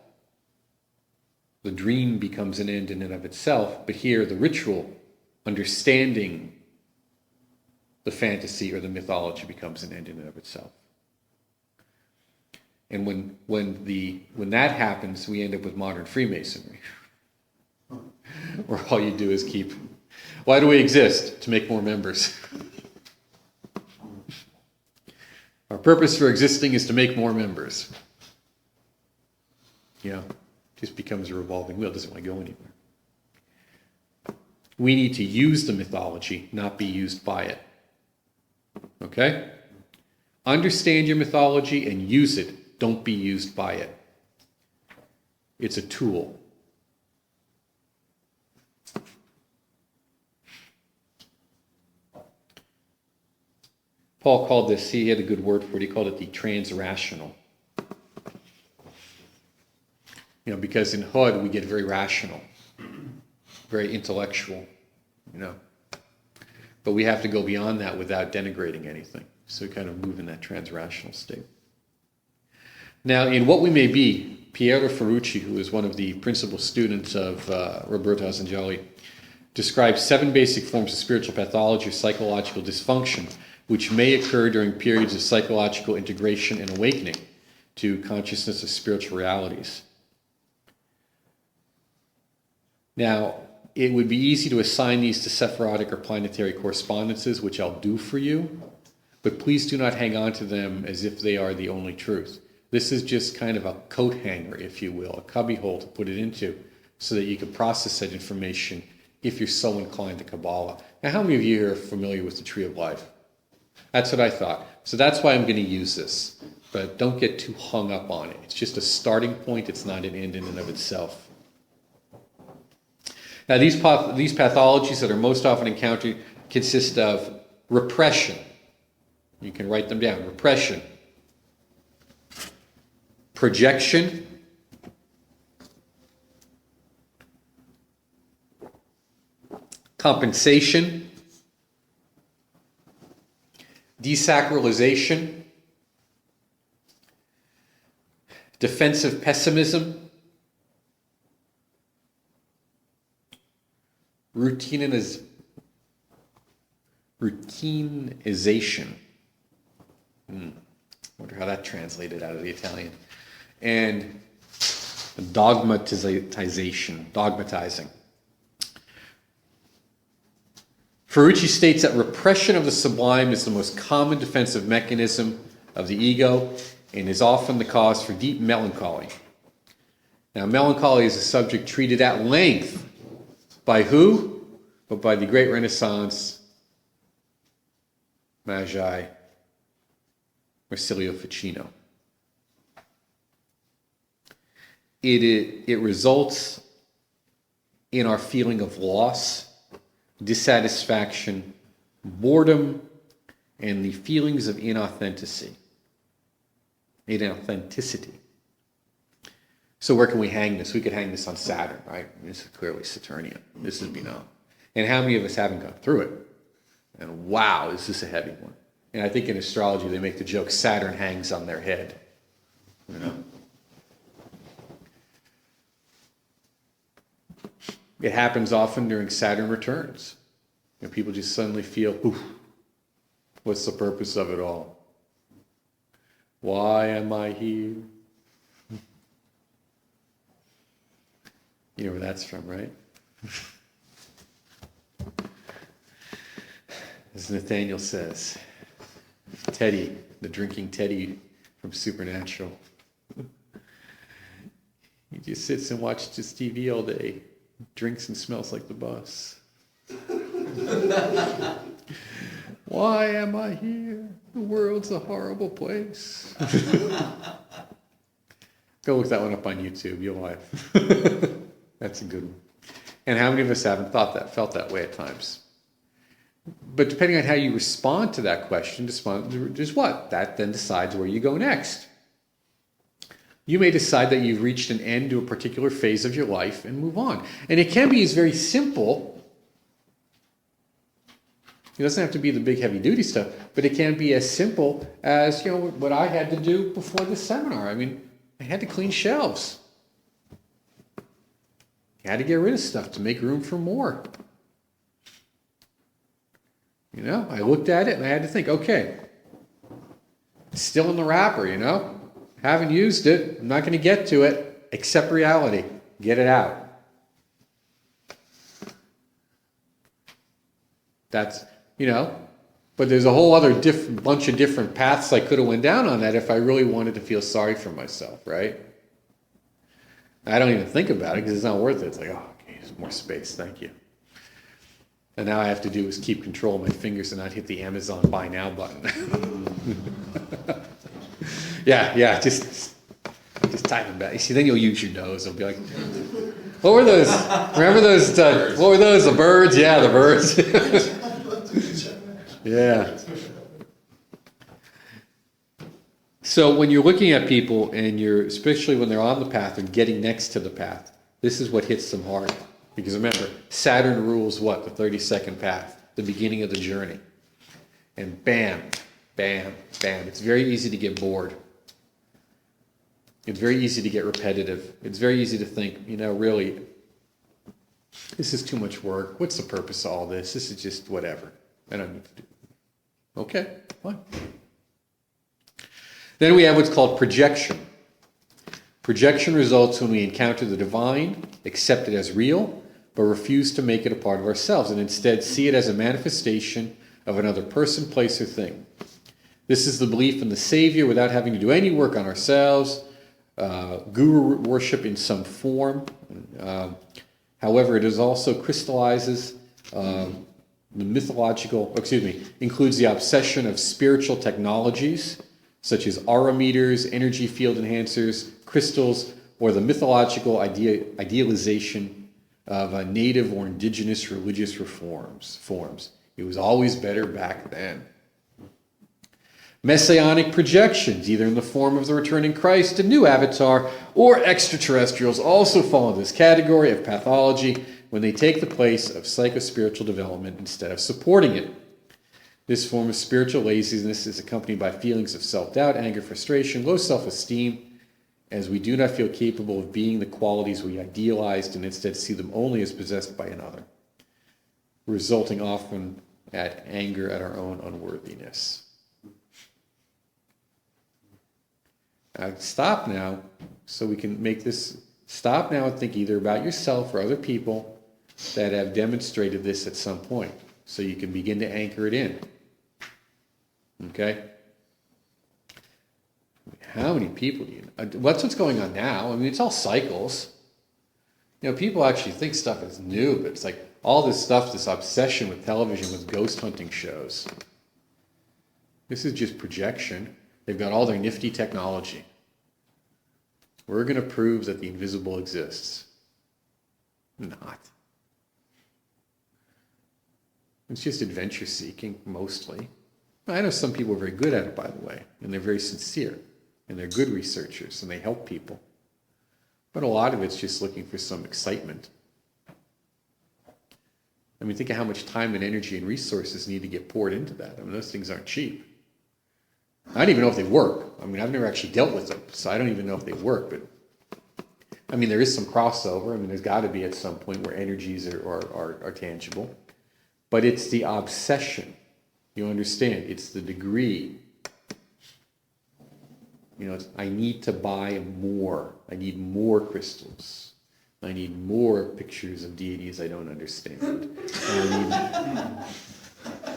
The dream becomes an end in and of itself, but here the ritual, understanding the fantasy or the mythology, becomes an end in and of itself. And when that happens, we end up with modern Freemasonry, where all you do is keep. Why do we exist? To make more members. Our purpose for existing is to make more members. Just becomes a revolving wheel. It doesn't want to go anywhere. We need to use the mythology, not be used by it. Okay? Understand your mythology and use it. Don't be used by it. It's a tool. Paul called this, he had a good word for it, he called it the transrational. Because in Hod we get very rational, very intellectual, But we have to go beyond that without denigrating anything. So we kind of move in that transrational state. Now, in What We May Be, Piero Ferrucci, who is one of the principal students of Roberto Azangeli, describes 7 basic forms of spiritual pathology or psychological dysfunction, which may occur during periods of psychological integration and awakening to consciousness of spiritual realities. Now, it would be easy to assign these to Sephirotic or planetary correspondences, which I'll do for you, but please do not hang on to them as if they are the only truth. This is just kind of a coat hanger, if you will, a cubbyhole to put it into so that you can process that information if you're so inclined to Kabbalah. Now, how many of you are familiar with the Tree of Life? That's what I thought. So that's why I'm going to use this. But don't get too hung up on it. It's just a starting point. It's not an end in and of itself. Now, these pathologies that are most often encountered consist of repression. You can write them down. Repression. Projection. Compensation. Desacralization. Defensive pessimism. Routinization. Wonder how that translated out of the Italian. And dogmatizing. Ferrucci states that repression of the sublime is the most common defensive mechanism of the ego and is often the cause for deep melancholy. Now, melancholy is a subject treated at length by who? But by the great Renaissance Magi, Marsilio Ficino. It results in our feeling of loss, dissatisfaction, boredom, and the feelings of inauthenticity. So where can we hang this? We could hang this on Saturn, right? This is clearly Saturnian. This is Binal. And how many of us haven't gone through it? And wow, is this a heavy one? And I think in astrology they make the joke, Saturn hangs on their head. You know? It happens often during Saturn returns. You know, people just suddenly feel, oof, what's the purpose of it all? Why am I here? You know where that's from, right? As Nathaniel says, Teddy, the drinking Teddy from Supernatural. He just sits and watches TV all day, drinks and smells like the bus. Why am I here? The world's a horrible place. Go look that one up on YouTube, you'll laugh. That's a good one. And how many of us haven't felt that way at times? But depending on how you respond to that question, is what? That then decides where you go next. You may decide that you've reached an end to a particular phase of your life and move on. And it can be as very simple. It doesn't have to be the big heavy duty stuff, but it can be as simple as, you know, what I had to do before this seminar. I mean, I had to clean shelves. I had to get rid of stuff to make room for more. You know, I looked at it and I had to think, okay, it's still in the wrapper, you know? Haven't used it. I'm not going to get to it. Accept reality. Get it out. That's, you know, but there's a whole other bunch of different paths I could have went down on that if I really wanted to feel sorry for myself, right? I don't even think about it because it's not worth it. It's like, oh, okay, there's more space. Thank you. And now I have to do is keep control of my fingers and not hit the Amazon buy now button. yeah, just type them back. You see, then you'll use your nose. It'll be like, what were those? Remember those? What were those? The birds? Yeah, the birds. Yeah. So when you're looking at people and especially when they're on the path and getting next to the path, this is what hits them hard. Because remember, Saturn rules what? The 32nd path, the beginning of the journey. And bam, bam, bam. It's very easy to get bored. It's very easy to get repetitive. It's very easy to think, you know, really, this is too much work. What's the purpose of all this? This is just whatever. I don't need to do it. Okay, fine. Then we have what's called projection. Projection results when we encounter the divine, accept it as real, but refuse to make it a part of ourselves and instead see it as a manifestation of another person, place, or thing. This is the belief in the Savior without having to do any work on ourselves, guru worship in some form. However, it is also crystallizes the includes the obsession of spiritual technologies, such as aura meters, energy field enhancers, crystals, or the mythological idealization of native or indigenous religious forms. It was always better back then. Messianic projections, either in the form of the returning Christ, a new avatar, or extraterrestrials, also fall into this category of pathology when they take the place of psychospiritual development instead of supporting it. This form of spiritual laziness is accompanied by feelings of self-doubt, anger, frustration, low self-esteem, as we do not feel capable of being the qualities we idealized and instead see them only as possessed by another, resulting often at anger at our own unworthiness. Stop now, so we can make this, stop now and think either about yourself or other people that have demonstrated this at some point. so you can begin to anchor it in. Okay? How many people do you know? What's going on now? I mean, it's all cycles. You know, people actually think stuff is new, but it's like all this stuff, this obsession with television, with ghost hunting shows. This is just projection. They've got all their nifty technology. We're going to prove that the invisible exists. Not. It's just adventure seeking, mostly. I know some people are very good at it, by the way, and they're very sincere, and they're good researchers, and they help people. But a lot of it's just looking for some excitement. I mean, think of how much time and energy and resources need to get poured into that. I mean, those things aren't cheap. I don't even know if they work. I mean, I've never actually dealt with them, so I don't even know if they work. But I mean, there is some crossover. I mean, there's got to be at some point where energies are tangible. But it's the obsession. You understand? It's the degree. You know, I need to buy more. I need more crystals. I need more pictures of deities I don't understand.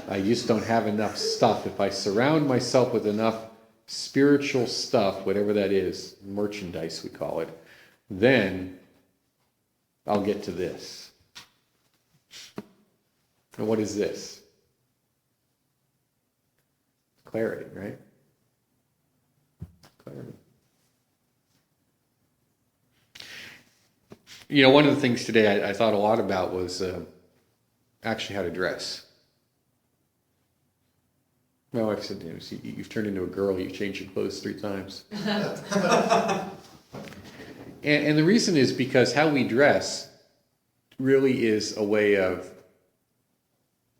I just don't have enough stuff. If I surround myself with enough spiritual stuff, whatever that is, merchandise we call it, then I'll get to this. And what is this? Clarity, right? Clarity. You know, one of the things today I thought a lot about was actually how to dress. My wife said, you know, you've turned into a girl, you've changed your clothes 3 times. and the reason is because how we dress really is a way of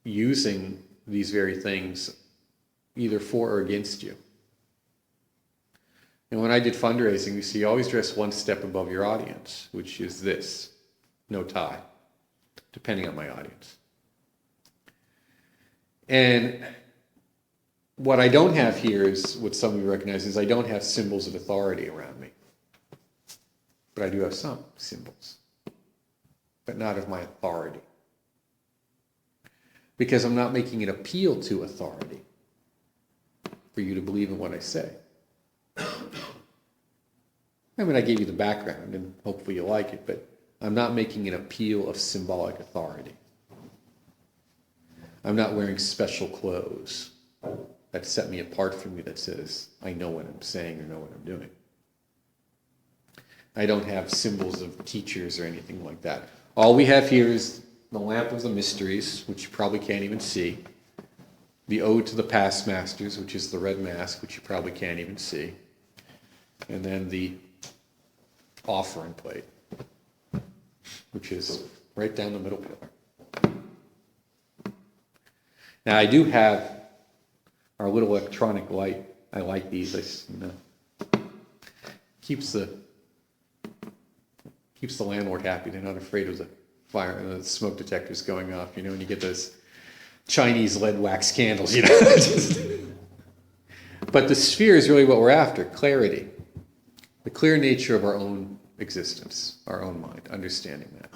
using these very things either for or against you. And when I did fundraising, you see, you always dress one step above your audience, which is this, no tie, depending on my audience. And what I don't have here is what some of you recognize is I don't have symbols of authority around me. But I do have some symbols, but not of my authority. Because I'm not making an appeal to authority for you to believe in what I say. I mean, I gave you the background, and hopefully you like it, but I'm not making an appeal of symbolic authority. I'm not wearing special clothes that set me apart from you that says, I know what I'm saying or know what I'm doing. I don't have symbols of teachers or anything like that. All we have here is the lamp of the mysteries, which you probably can't even see. The ode to the past masters, which is the red mask, which you probably can't even see. And then the offering plate, which is right down the middle pillar. Now I do have our little electronic light. I like these. Keeps the landlord happy. They're not afraid of the fire and the smoke detectors going off. You know, when you get those Chinese lead wax candles. You know. But the sphere is really what we're after: clarity, the clear nature of our own existence, our own mind, understanding that.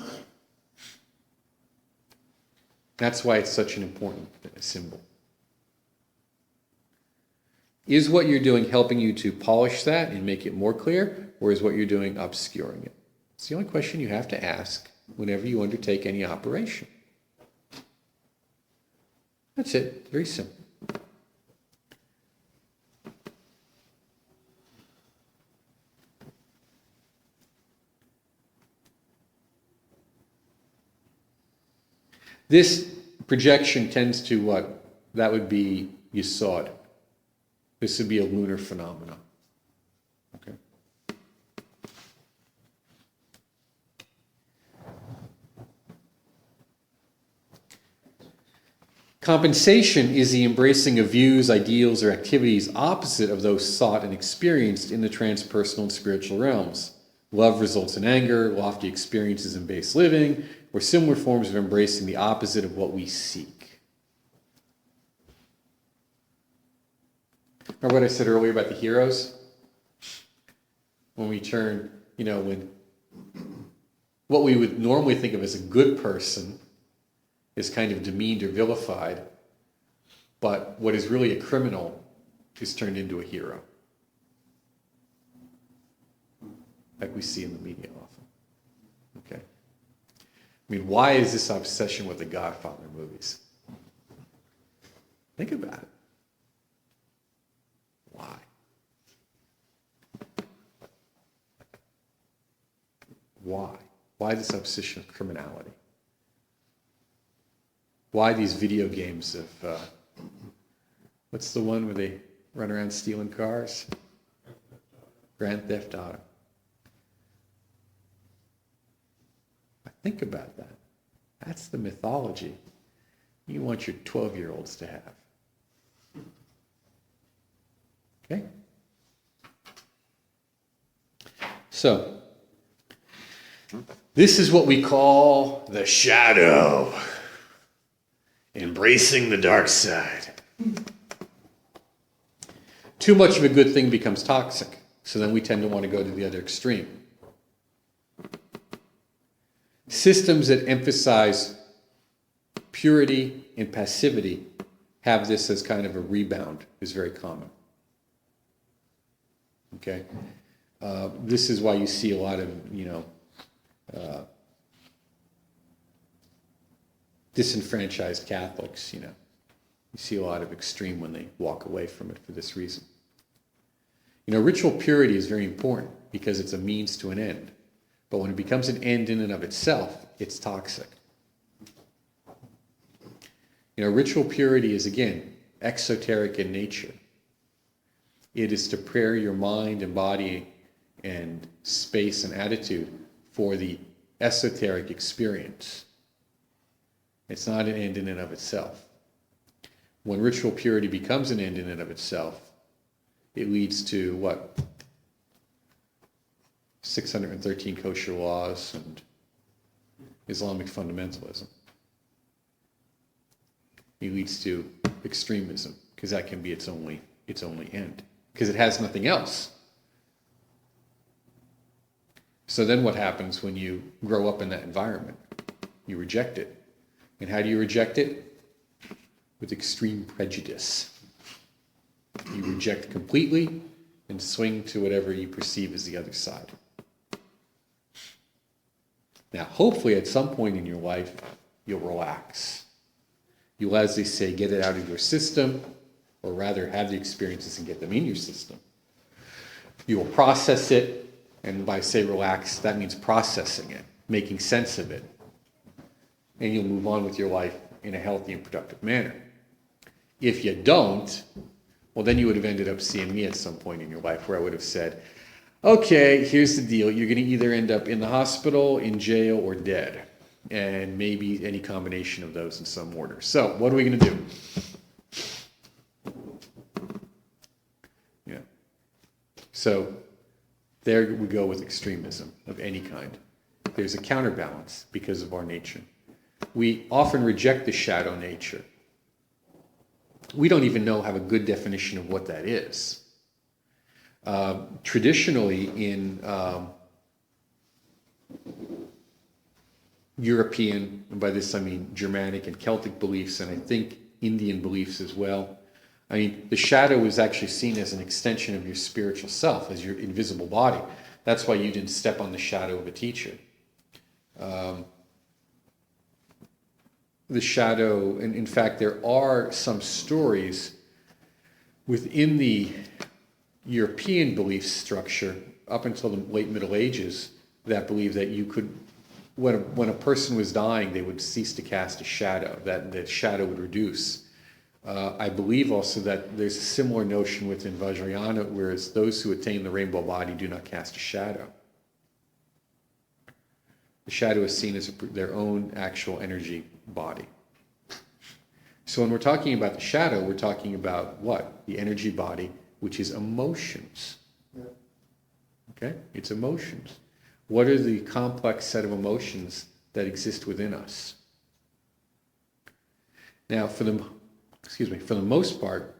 That's why it's such an important symbol. Is what you're doing helping you to polish that and make it more clear, or is what you're doing obscuring it? It's the only question you have to ask whenever you undertake any operation. That's it. Very simple. This projection tends to what? That would be Yesod. This would be a lunar phenomenon. Okay. Compensation is the embracing of views, ideals, or activities opposite of those sought and experienced in the transpersonal and spiritual realms. Love results in anger, lofty experiences in base living, or similar forms of embracing the opposite of what we seek. Remember what I said earlier about the heroes? When we turn, when what we would normally think of as a good person is kind of demeaned or vilified, but what is really a criminal is turned into a hero, like we see in the media often. Okay? I mean, why is this obsession with the Godfather movies? Think about it. Why? Why? Why this obsession with criminality? Why these video games of, what's the one where they run around stealing cars? Grand Theft Auto. Think about that. That's the mythology you want your 12-year-olds to have. Okay? So, this is what we call the shadow. Embracing the dark side. Too much of a good thing becomes toxic, so then we tend to want to go to the other extreme. Systems that emphasize purity and passivity have this as kind of a rebound, is very common. Okay? This is why you see a lot of, disenfranchised Catholics, You see a lot of extreme when they walk away from it for this reason. Ritual purity is very important because it's a means to an end. But when it becomes an end in and of itself, it's toxic. Ritual purity is, again, exoteric in nature. It is to prepare your mind and body and space and attitude for the esoteric experience. It's not an end in and of itself. When ritual purity becomes an end in and of itself, it leads to what? 613 kosher laws and Islamic fundamentalism. It leads to extremism, because that can be its only end, because it has nothing else. So then what happens when you grow up in that environment? You reject it. And how do you reject it? With extreme prejudice. You reject completely and swing to whatever you perceive as the other side. Now, hopefully at some point in your life, you'll relax. You'll, as they say, get it out of your system, or rather have the experiences and get them in your system. You will process it, and by say relax, that means processing it, making sense of it. And you'll move on with your life in a healthy and productive manner. If you don't, well, then you would have ended up seeing me at some point in your life where I would have said, okay, here's the deal. You're going to either end up in the hospital, in jail, or dead. And maybe any combination of those in some order. So, what are we going to do? Yeah. So, there we go with extremism of any kind. There's a counterbalance because of our nature. We often reject the shadow nature. We don't even have a good definition of what that is. Traditionally in European, and by this I mean Germanic and Celtic beliefs, and I think Indian beliefs as well, I mean, the shadow is actually seen as an extension of your spiritual self, as your invisible body. That's why you didn't step on the shadow of a teacher. The shadow, and in fact, there are some stories within the European belief structure up until the late Middle Ages that believe that you could, when a person was dying, they would cease to cast a shadow, that the shadow would reduce. I believe also that there's a similar notion within Vajrayana, whereas those who attain the rainbow body do not cast a shadow. The shadow is seen as their own actual energy body. So when we're talking about the shadow, we're talking about what? The energy body, which is emotions. Yeah. Okay? It's emotions. What are the complex set of emotions that exist within us? Now, for the most part,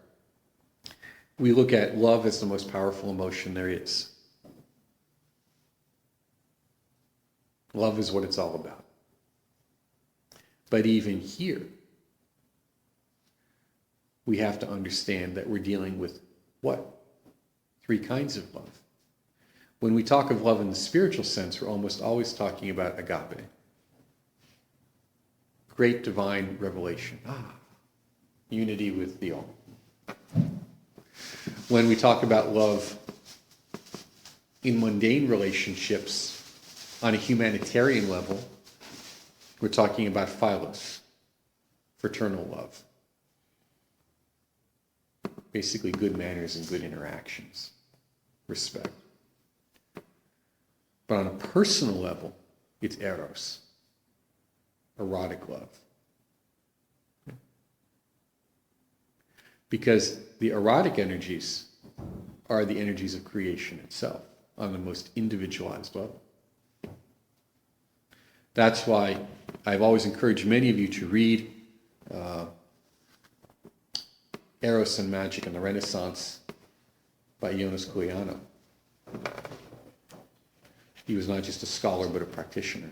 we look at love as the most powerful emotion there is. Love is what it's all about. But even here, we have to understand that we're dealing with what? 3 kinds of love. When we talk of love in the spiritual sense, we're almost always talking about agape. Great divine revelation. Unity with the all. When we talk about love in mundane relationships on a humanitarian level, we're talking about philos, fraternal love. Basically good manners and good interactions, respect. But on a personal level, it's eros, erotic love. Because the erotic energies are the energies of creation itself on the most individualized level. That's why I've always encouraged many of you to read Eros and Magic in the Renaissance by Jonas Kuiano. He was not just a scholar, but a practitioner.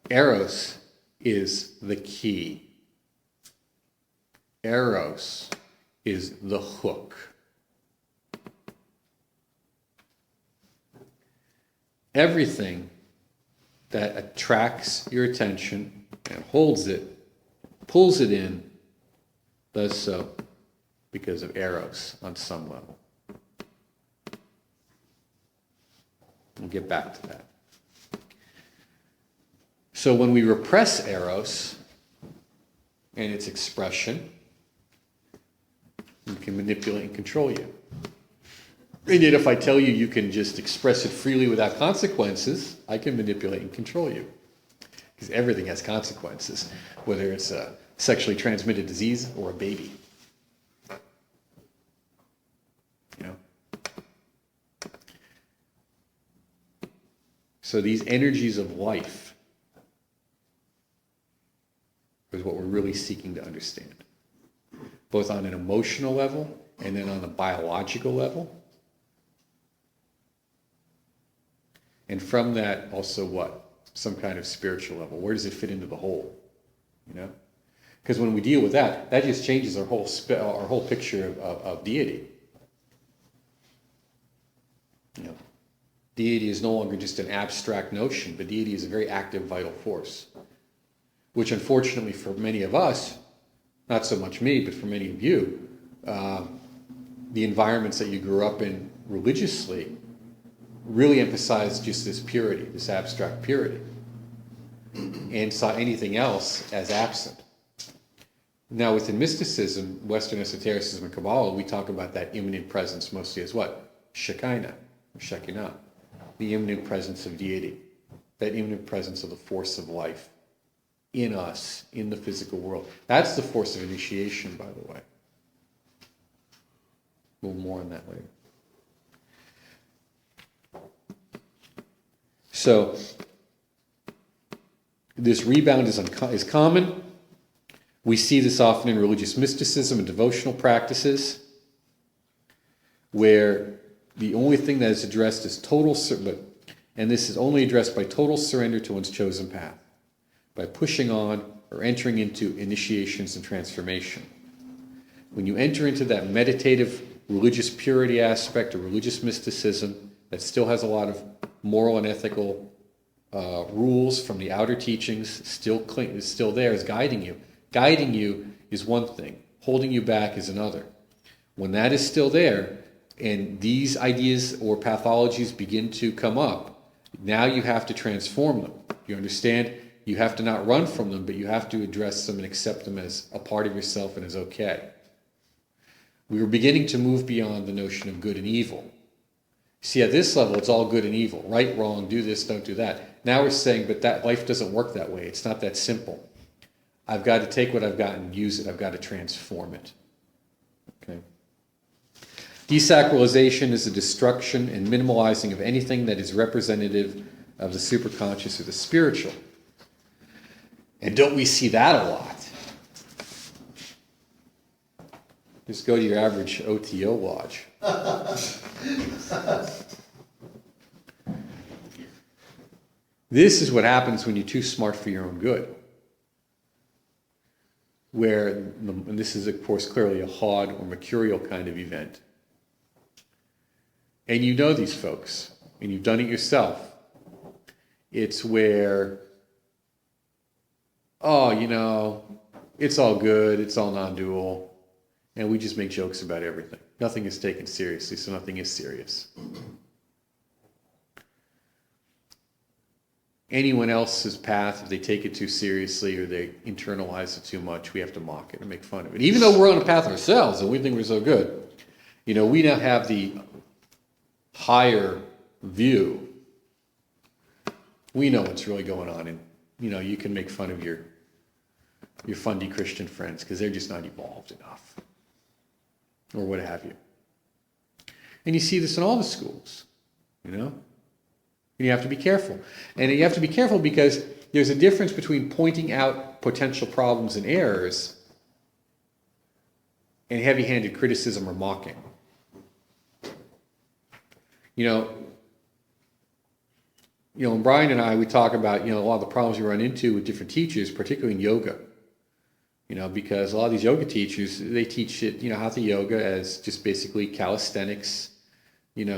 Eros is the key. Eros is the hook. Everything that attracts your attention and holds it, pulls it in, does so because of eros on some level. We'll get back to that. So when we repress eros and its expression, we can manipulate and control you. And yet if I tell you you can just express it freely without consequences, I can manipulate and control you. Because everything has consequences, whether it's a sexually transmitted disease or a baby. You know? So these energies of life is what we're really seeking to understand. Both on an emotional level and then on the biological level. And from that, also what? Some kind of spiritual level. Where does it fit into the whole? You know? Because when we deal with that, that just changes our whole picture of deity. You know? Deity is no longer just an abstract notion, but deity is a very active, vital force. Which unfortunately for many of us, not so much me, but for many of you, the environments that you grew up in religiously really emphasized just this purity, this abstract purity, and saw anything else as absent. Now within mysticism, Western esotericism and Kabbalah, we talk about that immanent presence mostly as what? Shekinah, or Shekinah, the immanent presence of deity, that immanent presence of the force of life in us, in the physical world. That's the force of initiation, by the way. A little more on that later. So, this rebound is common. We see this often in religious mysticism and devotional practices, where the only thing that is addressed is and this is only addressed by total surrender to one's chosen path, by pushing on or entering into initiations and transformation. When you enter into that meditative religious purity aspect or religious mysticism that still has a lot of moral and ethical rules from the outer teachings, is still there, is guiding you. Guiding you is one thing. Holding you back is another. When that is still there, and these ideas or pathologies begin to come up, now you have to transform them. You understand? You have to not run from them, but you have to address them and accept them as a part of yourself and as okay. We were beginning to move beyond the notion of good and evil. See, at this level, it's all good and evil. Right, wrong, do this, don't do that. Now we're saying, but that life doesn't work that way. It's not that simple. I've got to take what I've got and use it. I've got to transform it. Okay. Desacralization is the destruction and minimalizing of anything that is representative of the superconscious or the spiritual. And don't we see that a lot? Just go to your average OTO lodge. This is what happens when you're too smart for your own good. And this is, of course, clearly a Hod or mercurial kind of event. And you know these folks, and you've done it yourself. It's where, it's all good, it's all non-dual, and we just make jokes about everything. Nothing is taken seriously, so nothing is serious. Anyone else's path, if they take it too seriously or they internalize it too much, we have to mock it and make fun of it. Even though we're on a path ourselves and we think we're so good, we now have the higher view. We know what's really going on, and you can make fun of your fundy Christian friends because they're just not evolved enough, or what have you. And you see this in all the schools, And you have to be careful. And you have to be careful because there's a difference between pointing out potential problems and errors and heavy-handed criticism or mocking. And Brian and I, we talk about, a lot of the problems we run into with different teachers, particularly in yoga. Because a lot of these yoga teachers, they teach it, hatha yoga as just basically calisthenics, in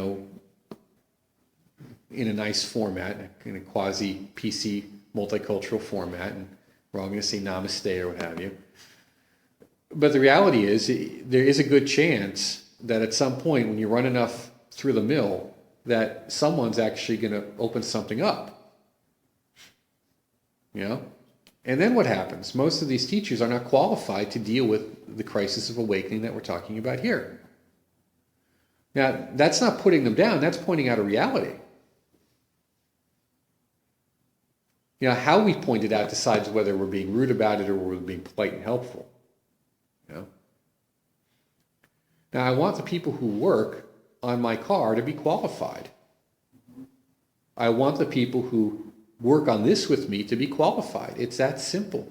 a nice format, in a quasi-PC multicultural format, and we're all going to say namaste or what have you. But the reality is, there is a good chance that at some point, when you run enough through the mill, that someone's actually going to open something up. And then what happens? Most of these teachers are not qualified to deal with the crisis of awakening that we're talking about here. Now, that's not putting them down, that's pointing out a reality. How we point it out decides whether we're being rude about it or we're being polite and helpful. Now, I want the people who work on my car to be qualified. I want the people who work on this with me to be qualified. It's that simple.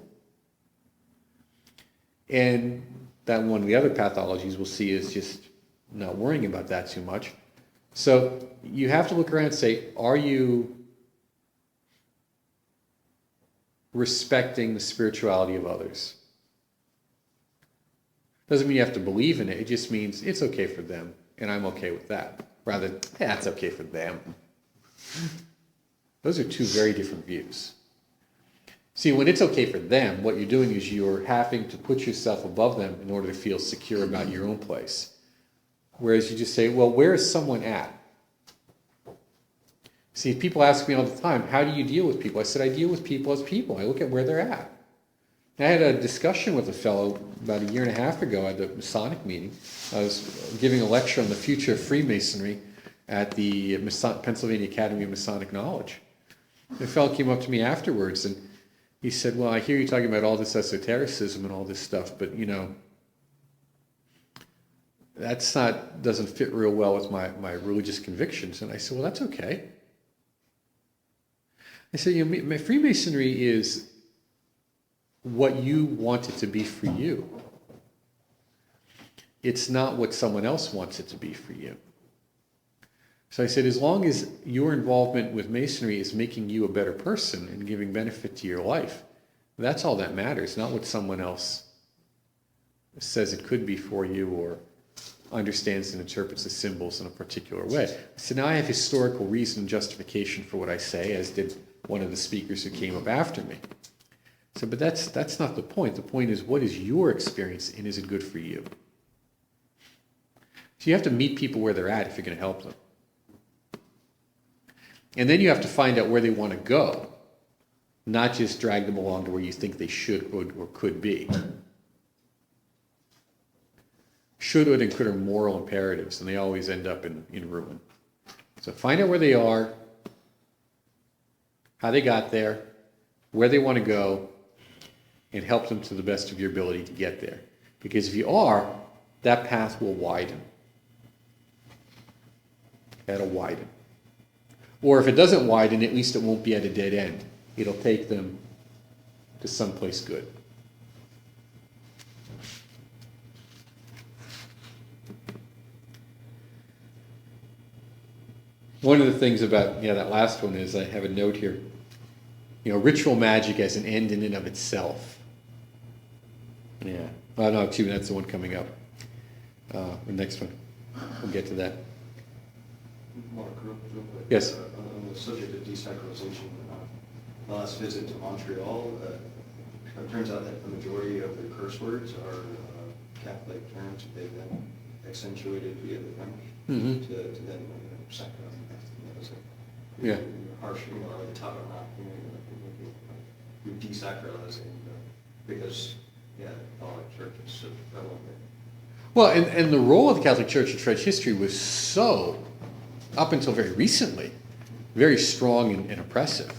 And that one of the other pathologies we'll see is just not worrying about that too much. So you have to look around and say, are you respecting the spirituality of others? Doesn't mean you have to believe in it. It just means it's okay for them, and I'm okay with that. Rather than, it's okay for them. Those are two very different views. See, when it's okay for them, what you're doing is you're having to put yourself above them in order to feel secure about your own place. Whereas you just say, well, where is someone at? See, people ask me all the time, how do you deal with people? I said, I deal with people as people. I look at where they're at. I had a discussion with a fellow about a year and a half ago at the Masonic meeting. I was giving a lecture on the future of Freemasonry at the Pennsylvania Academy of Masonic Knowledge. The fellow came up to me afterwards and he said, well, I hear you talking about all this esotericism and all this stuff, but doesn't fit real well with my religious convictions. And I said, well, that's okay. I said, Freemasonry is what you want it to be for you. It's not what someone else wants it to be for you. So I said, as long as your involvement with Masonry is making you a better person and giving benefit to your life, that's all that matters, not what someone else says it could be for you or understands and interprets the symbols in a particular way. So now I have historical reason and justification for what I say, as did one of the speakers who came up after me. So, but that's not the point. The point is, what is your experience and is it good for you? So you have to meet people where they're at if you're going to help them. And then you have to find out where they want to go, not just drag them along to where you think they should or could be. Should, would, and could are moral imperatives, and they always end up in ruin. So find out where they are, how they got there, where they want to go, and help them to the best of your ability to get there. Because if you are, that path will widen. That'll widen. Or if it doesn't widen, at least it won't be at a dead end. It'll take them to someplace good. One of the things about that last one is I have a note here. ritual magic as an end in and of itself. Yeah. Oh, no, excuse me, that's the one coming up. The next one. We'll get to that.
Mark, real quick.
Yes.
On the subject of desacralization, my last visit to Montreal, it turns out that the majority of their curse words are Catholic terms that they've then accentuated via the French to then sacralize.
Yeah.
Harsh, or the top of that, you're desacralizing because, the Catholic Church is so prevalent.
Well, and the role of the Catholic Church in church history was so, up until very recently, very strong and oppressive.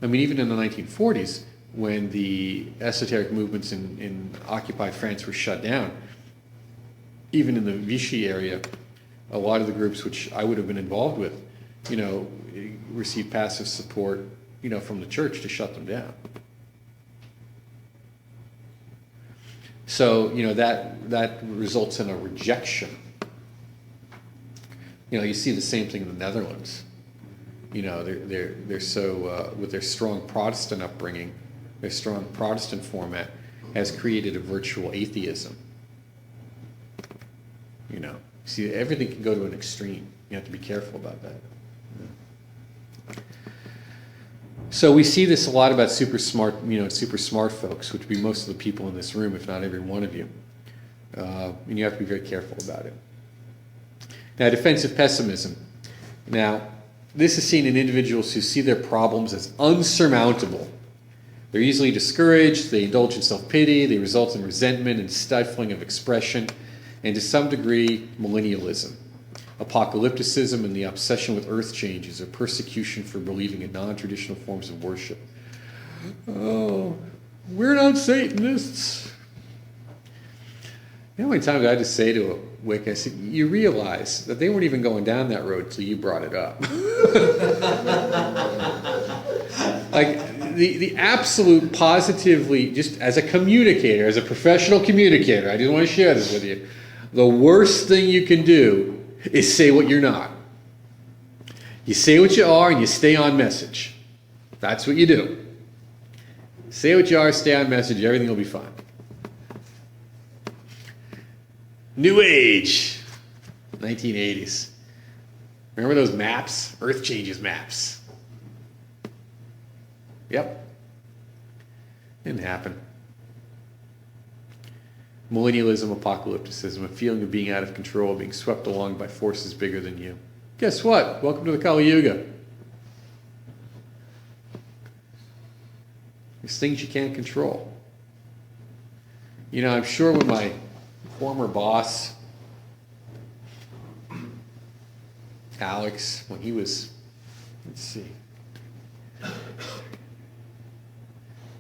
I mean, even in the 1940s, when the esoteric movements in occupied France were shut down, even in the Vichy area, a lot of the groups which I would have been involved with, received passive support, from the church to shut them down. So, that results in a rejection. You see the same thing in the Netherlands. They're so, with their strong Protestant upbringing, their strong Protestant format has created a virtual atheism. See, everything can go to an extreme. You have to be careful about that. So we see this a lot about super smart folks, which would be most of the people in this room, if not every one of you. And you have to be very careful about it. Now, defensive pessimism. Now, this is seen in individuals who see their problems as unsurmountable. They're easily discouraged, they indulge in self-pity, they result in resentment and stifling of expression, and to some degree, millennialism. Apocalypticism and the obsession with earth changes or persecution for believing in non-traditional forms of worship. Oh, we're not Satanists. How many times I had to say to a Wicca, I said, you realize that they weren't even going down that road until you brought it up. Like, the absolute positively, just as a communicator, as a professional communicator, I just want to share this with you. The worst thing you can do is say what you're not. You say what you are and you stay on message. That's what you do. Say what you are, stay on message, everything will be fine. New Age, 1980s. Remember those maps? Earth changes maps. Yep. Didn't happen. Millennialism, apocalypticism, a feeling of being out of control, being swept along by forces bigger than you. Guess what? Welcome to the Kali Yuga. There's things you can't control. I'm sure when my former boss, Alex, when he was, I'm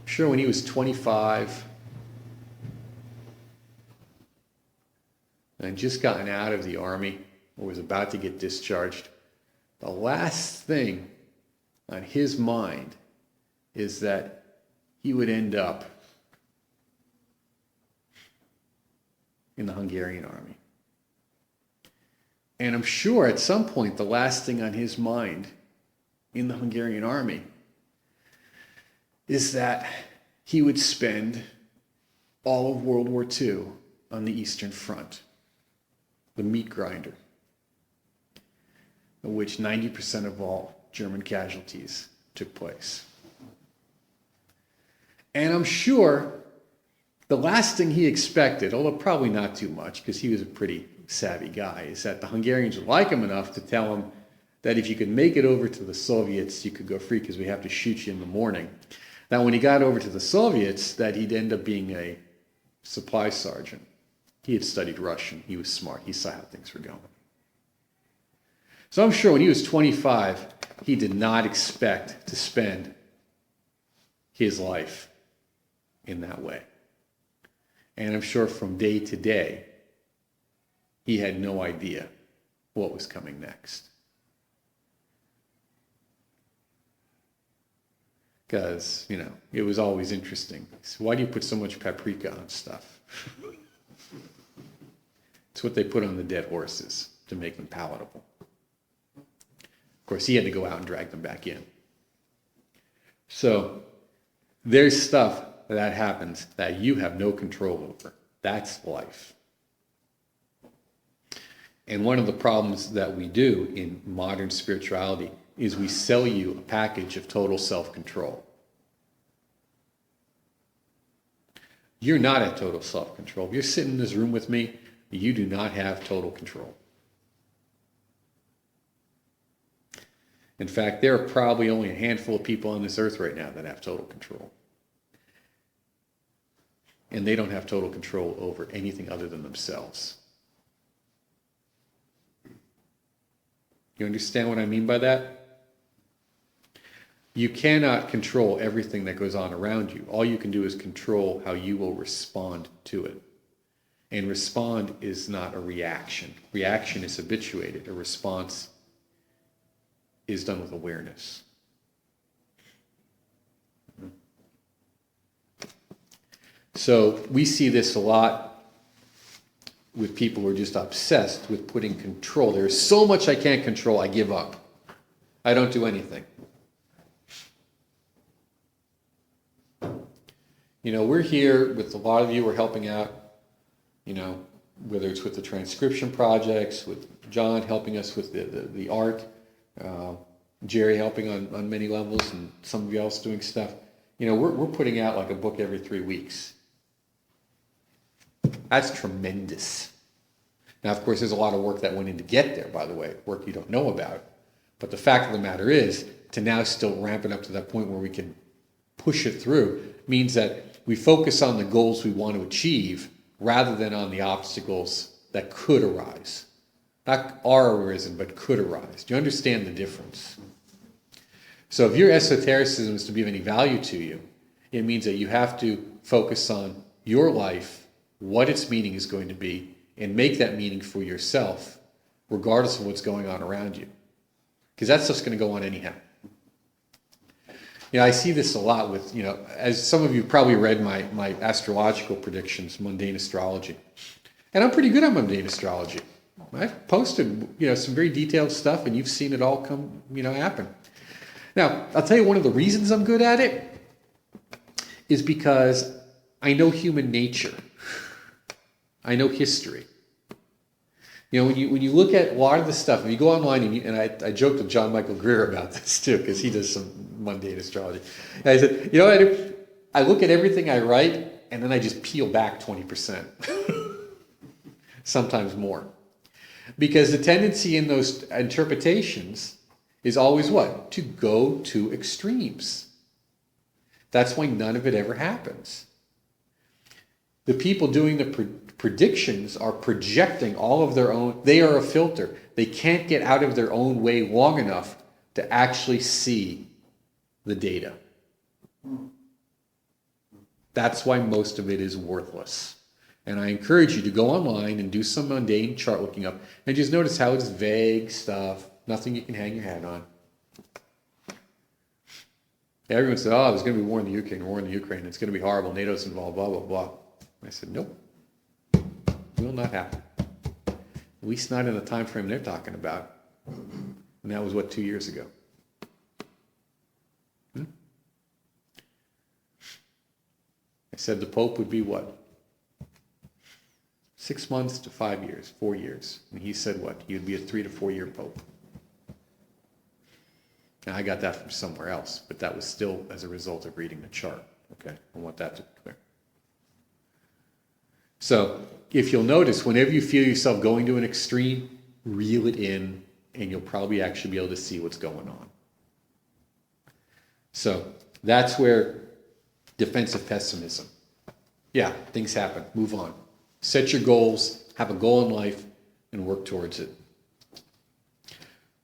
sure when he was 25, and just gotten out of the army or was about to get discharged, the last thing on his mind is that he would end up in the Hungarian army. And I'm sure at some point the last thing on his mind in the Hungarian army is that he would spend all of World War II on the Eastern Front, the meat grinder, of which 90% of all German casualties took place. And I'm sure the last thing he expected, although probably not too much because he was a pretty savvy guy, is that the Hungarians would like him enough to tell him that if you could make it over to the Soviets, you could go free because we have to shoot you in the morning. Now, when he got over to the Soviets, that he'd end up being a supply sergeant. He had studied Russian. He was smart. He saw how things were going. So I'm sure when he was 25, he did not expect to spend his life in that way. And I'm sure from day to day, he had no idea what was coming next. Because, it was always interesting. So why do you put so much paprika on stuff? It's what they put on the dead horses to make them palatable. course, he had to go out and drag them back in. So there's stuff that happens that you have no control over. That's life. And one of the problems that we do in modern spirituality is we sell you a package of total self-control. You're not at total self-control. If you're sitting in this room with me, you do not have total control. In fact, there are probably only a handful of people on this earth right now that have total control. And they don't have total control over anything other than themselves. You understand what I mean by that? You cannot control everything that goes on around you. All you can do is control how you will respond to it. And respond is not a reaction. Reaction is habituated. A response is done with awareness. So we see this a lot with people who are just obsessed with putting control. There's so much I can't control, I give up. I don't do anything. You know, we're here with a lot of you, we're helping out, you know, whether it's with the transcription projects, with John helping us with the art, Jerry helping on many levels, and some of you else doing stuff. You know, we're putting out like a book every 3 weeks. That's tremendous. Now, of course, there's a lot of work that went in to get there, by the way, work you don't know about. But the fact of the matter is, to now still ramp it up to that point where we can push it through means that we focus on the goals we want to achieve rather than on the obstacles that could arise. Not are arisen, but could arise. Do you understand the difference? So if your esotericism is to be of any value to you, it means that you have to focus on your life, what its meaning is going to be, and make that meaning for yourself, regardless of what's going on around you. Because that's just going to go on anyhow. You know, I see this a lot with, you know, as some of you probably read my astrological predictions, mundane astrology. And I'm pretty good at mundane astrology. I've posted, you know, some very detailed stuff, and you've seen it all come, you know, happen. Now, I'll tell you one of the reasons I'm good at it is because I know human nature. I know history. You know, when you look at a lot of the stuff, if you go online, and I joked with John Michael Greer about this too, because he does some mundane astrology. And I said, you know what I do? I look at everything I write, and then I just peel back 20%. Sometimes more. Because the tendency in those interpretations is always what? To go to extremes. That's why none of it ever happens. The people doing the predictions are projecting all of their own. They are a filter. They can't get out of their own way long enough to actually see the data. That's why most of it is worthless. And I encourage you to go online and do some mundane chart looking up and just notice how it's vague stuff, nothing you can hang your hat on. Everyone said, oh, there's going to be war in the Ukraine, it's going to be horrible, NATO's involved, blah, blah, blah. I said, nope, will not happen. At least not in the time frame they're talking about. And that was, what, 2 years ago? I said the Pope would be what? 6 months to 5 years, 4 years. And he said what? He would be a 3 to 4 year Pope. Now, I got that from somewhere else, but that was still as a result of reading the chart. Okay, I want that to be clear. So, if you'll notice, whenever you feel yourself going to an extreme, reel it in, and you'll probably actually be able to see what's going on. So, that's where defensive pessimism. Yeah, things happen. Move on. Set your goals, have a goal in life, and work towards it.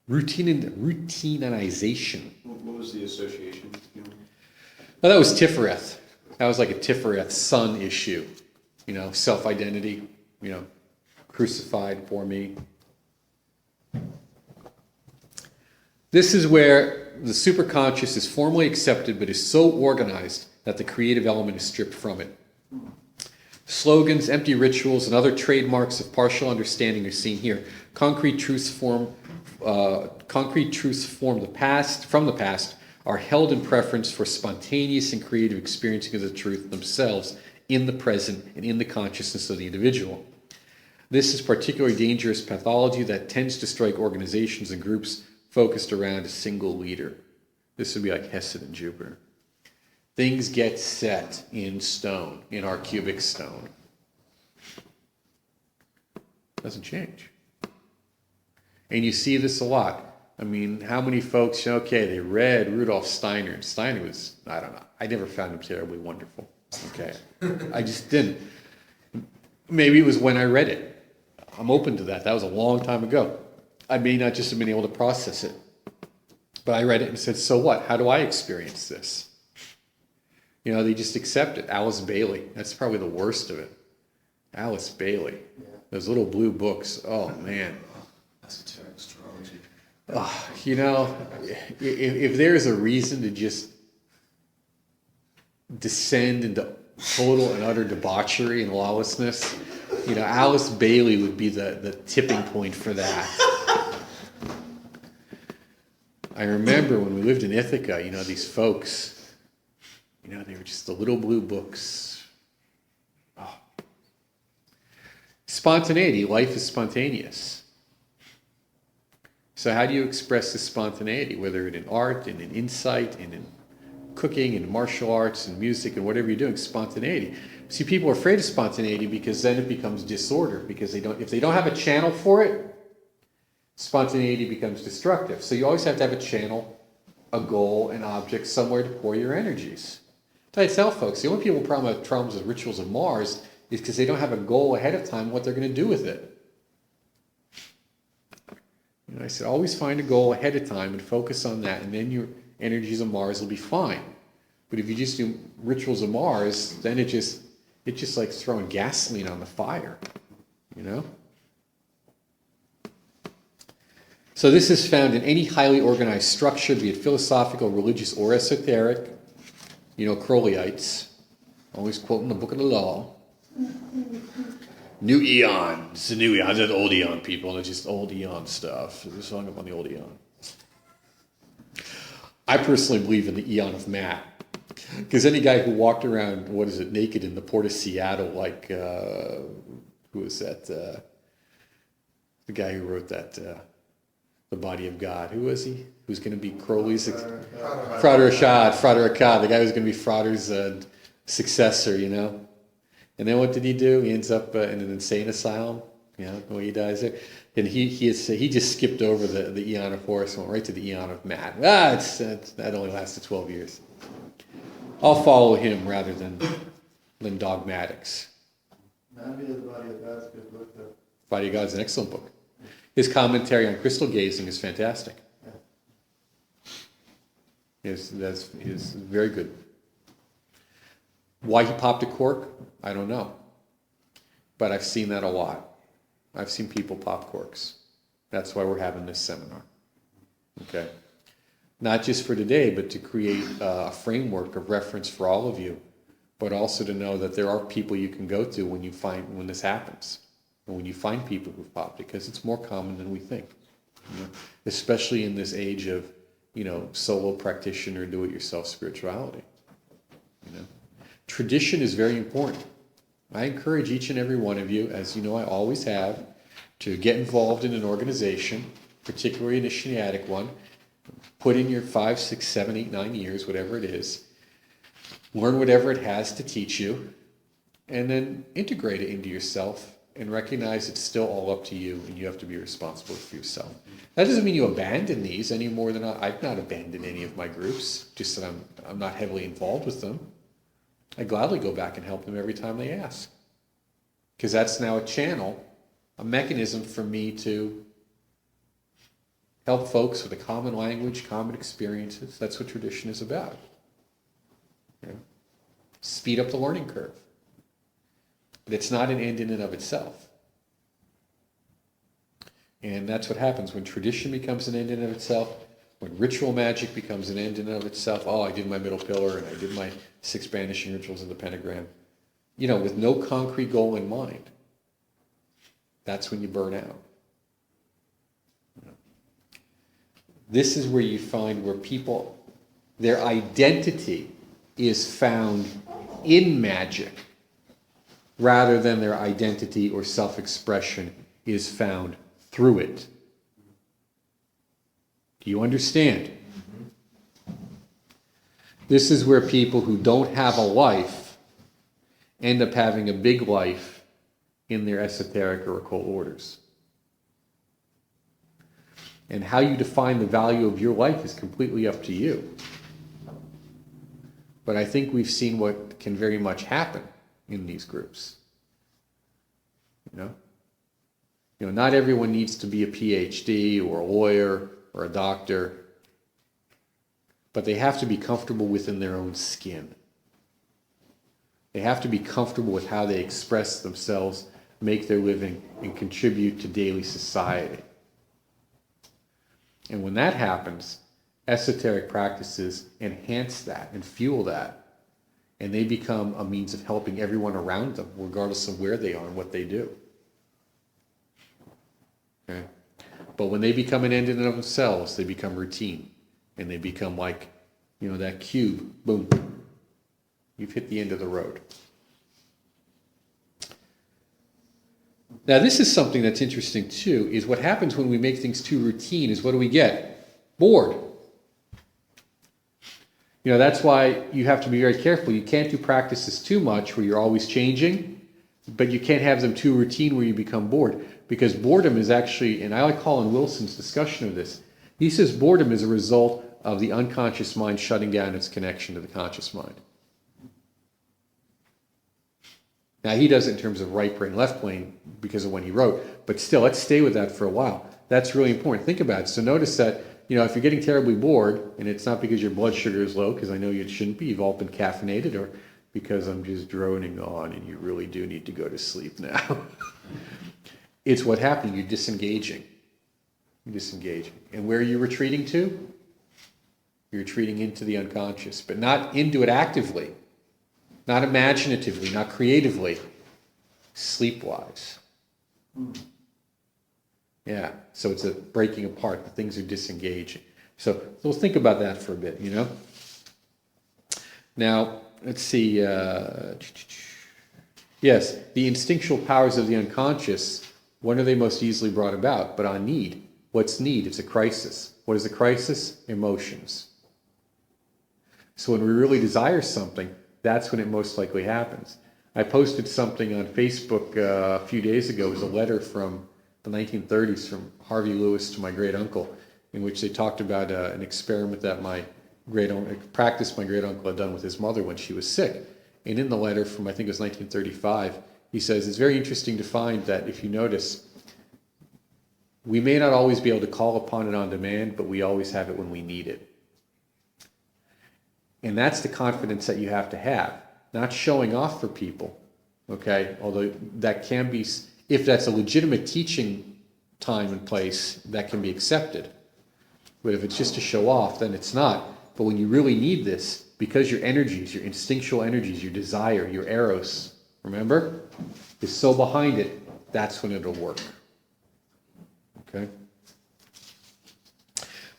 Routinization.
What was the association?
Well, that was Tifereth. That was like a Tifereth sun issue. You know, self-identity, you know, crucified for me. This is where the superconscious is formally accepted but is so organized that the creative element is stripped from it. Slogans, empty rituals, and other trademarks of partial understanding are seen here. Concrete truths from the past are held in preference for spontaneous and creative experiencing of the truth themselves in the present and in the consciousness of the individual. This is particularly dangerous pathology that tends to strike organizations and groups focused around a single leader. This would be like Hesed and Jupiter. Things get set in stone, in our cubic stone. Doesn't change. And you see this a lot. I mean, how many folks, okay, they read Rudolf Steiner, and Steiner was, I don't know, I never found him terribly wonderful. Okay. I just didn't. Maybe it was when I read it. I'm open to that. That was a long time ago. I may not just have been able to process it. But I read it and said, so what? How do I experience this? You know, they just accept it. Alice Bailey. That's probably the worst of it. Alice Bailey. Yeah. Those little blue books. Oh, man.
Esoteric astrology.
Oh, you know, if there's a reason to just descend into total and utter debauchery and lawlessness, you know, Alice Bailey would be the tipping point for that. I remember when we lived in Ithaca, you know, these folks, you know, they were just the little blue books. Oh. Spontaneity. Life is spontaneous. So how do you express this spontaneity, whether in art, and in insight, and in cooking, and martial arts, and music, and whatever you're doing, spontaneity. See, people are afraid of spontaneity because then it becomes disorder, because if they don't have a channel for it, spontaneity becomes destructive. So you always have to have a channel, a goal, an object, somewhere to pour your energies. I tell folks, the only people who have problems with rituals of Mars is because they don't have a goal ahead of time what they're going to do with it. You know, I said, always find a goal ahead of time and focus on that, and then your energies of Mars will be fine. But if you just do rituals of Mars, then it's just like throwing gasoline on the fire, you know? So this is found in any highly organized structure, be it philosophical, religious, or esoteric. You know, Crowleyites, always quoting the Book of the Law. New Eon. It's the new Eon. It's old Eon people. It's just old Eon stuff. They're just hung up on the old Eon. I personally believe in the Eon of Matt. Because any guy who walked around, naked in the port of Seattle, like, who was that? The guy who wrote that, The Body of God. Who was he? Who's going to be Crowley's? Frater Akkad. The guy who's going to be Frater's successor, you know. And then what did he do? He ends up in an insane asylum, you know, when he dies there. And he just skipped over the Eon of Horus and went right to the Eon of Matt. That only lasted 12 years. I'll follow him rather than dogmatics.
Maybe the Body of God's a good book, though.
Body of God's an excellent book. His commentary on crystal gazing is fantastic. Is very good. Why he popped a cork, I don't know. But I've seen that a lot. I've seen people pop corks. That's why we're having this seminar. Okay? Not just for today, but to create a framework of reference for all of you, but also to know that there are people you can go to when this happens, and when you find people who've popped, because it's more common than we think. You know? Especially in this age of, you know, solo practitioner, do-it-yourself spirituality. You know, tradition is very important. I encourage each and every one of you, as you know I always have, to get involved in an organization, particularly an initiatic one. Put in your 5, 6, 7, 8, 9 years, whatever it is. Learn whatever it has to teach you, and then integrate it into yourself and recognize it's still all up to you, and you have to be responsible for yourself. That doesn't mean you abandon these any more than I've not abandoned any of my groups, just that I'm not heavily involved with them. I gladly go back and help them every time they ask. Because that's now a channel, a mechanism for me to help folks with a common language, common experiences. That's what tradition is about. You know? Speed up the learning curve. But it's not an end in and of itself. And that's what happens when tradition becomes an end in and of itself, when ritual magic becomes an end in and of itself. Oh, I did my middle pillar and I did my 6 banishing rituals in the pentagram. with no concrete goal in mind, that's when you burn out. This is where you find where people, their identity is found in magic rather than their identity or self-expression is found through it. Do you understand? This is where people who don't have a life end up having a big life in their esoteric or occult orders. And how you define the value of your life is completely up to you. But I think we've seen what can very much happen in these groups. Not everyone needs to be a PhD or a lawyer or a doctor, but they have to be comfortable within their own skin. They have to be comfortable with how they express themselves, make their living, and contribute to daily society. And when that happens, esoteric practices enhance that and fuel that. And they become a means of helping everyone around them, regardless of where they are and what they do. Okay? But when they become an end in and of themselves, they become routine. And they become like, that cube. Boom. You've hit the end of the road. Now, this is something that's interesting, too, is what happens when we make things too routine is what do we get? Bored. That's why you have to be very careful. You can't do practices too much where you're always changing, but you can't have them too routine where you become bored. Because boredom is actually, and I like Colin Wilson's discussion of this, he says boredom is a result of the unconscious mind shutting down its connection to the conscious mind. Now, he does it in terms of right brain, left brain because of when he wrote, but still, let's stay with that for a while. That's really important. Think about it. So notice that, if you're getting terribly bored, and it's not because your blood sugar is low, because I know you shouldn't be, you've all been caffeinated, or because I'm just droning on and you really do need to go to sleep now. It's what happened. You're disengaging. And where are you retreating to? You're retreating into the unconscious, but not into it actively. Not imaginatively, not creatively, sleep-wise. Yeah, so it's a breaking apart. The things are disengaging. So think about that for a bit, Now, let's see. Yes, the instinctual powers of the unconscious, when are they most easily brought about? But on need. What's need? It's a crisis. What is a crisis? Emotions. So when we really desire something, that's when it most likely happens. I posted something on Facebook a few days ago. It was a letter from the 1930s from Harvey Lewis to my great uncle, in which they talked about an experiment that my great uncle had done with his mother when she was sick. And in the letter from, I think it was 1935, he says, it's very interesting to find that if you notice, we may not always be able to call upon it on demand, but we always have it when we need it. And that's the confidence that you have to have, not showing off for people, okay? Although that can be, if that's a legitimate teaching time and place, that can be accepted. But if it's just to show off, then it's not. But when you really need this, because your energies, your instinctual energies, your desire, your eros, remember, is so behind it, that's when it'll work. Okay?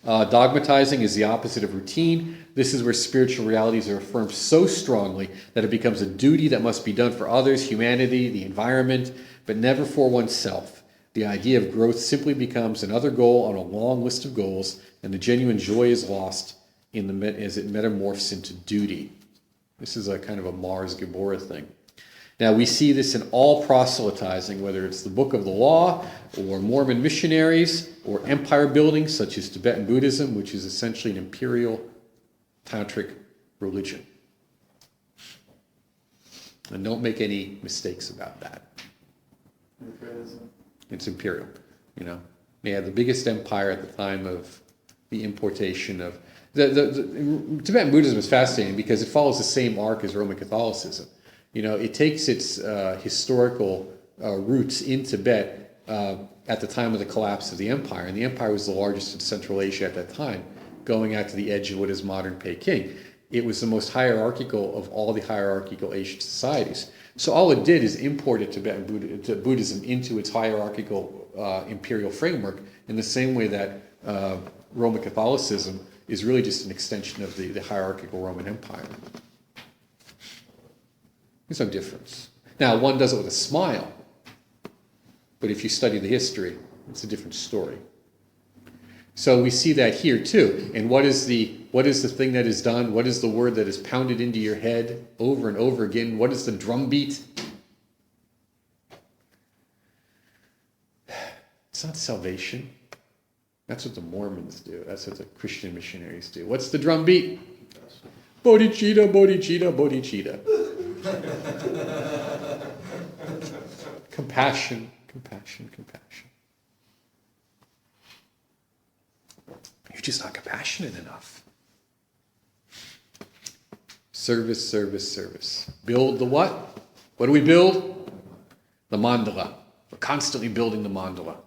Dogmatizing is the opposite of routine. This is where spiritual realities are affirmed so strongly that it becomes a duty that must be done for others, humanity, the environment, but never for oneself. The idea of growth simply becomes another goal on a long list of goals, and the genuine joy is lost as it metamorphs into duty. This is a kind of a Mars Gabora thing. Now, we see this in all proselytizing, whether it's the Book of the Law, or Mormon missionaries, or empire building, such as Tibetan Buddhism, which is essentially an imperial tantric religion. And don't make any mistakes about that. It's imperial, They had the biggest empire at the time of the importation of... The Tibetan Buddhism is fascinating because it follows the same arc as Roman Catholicism. It takes its historical roots in Tibet at the time of the collapse of the empire. And the empire was the largest in Central Asia at that time, going out to the edge of what is modern Peking. It was the most hierarchical of all the hierarchical Asian societies. So all it did is import it to Buddhism into its hierarchical imperial framework in the same way that Roman Catholicism is really just an extension of the hierarchical Roman Empire. There's no difference. Now, one does it with a smile, but if you study the history, it's a different story. So we see that here too. And what is the thing that is done? What is the word that is pounded into your head over and over again? What is the drum beat? It's not salvation. That's what the Mormons do. That's what the Christian missionaries do. What's the drum beat? Bodhicitta, bodhicitta, bodhicitta. Compassion, compassion, compassion. You're just not compassionate enough. Service, service, service. Build the what? What do we build? The mandala. We're constantly building the mandala.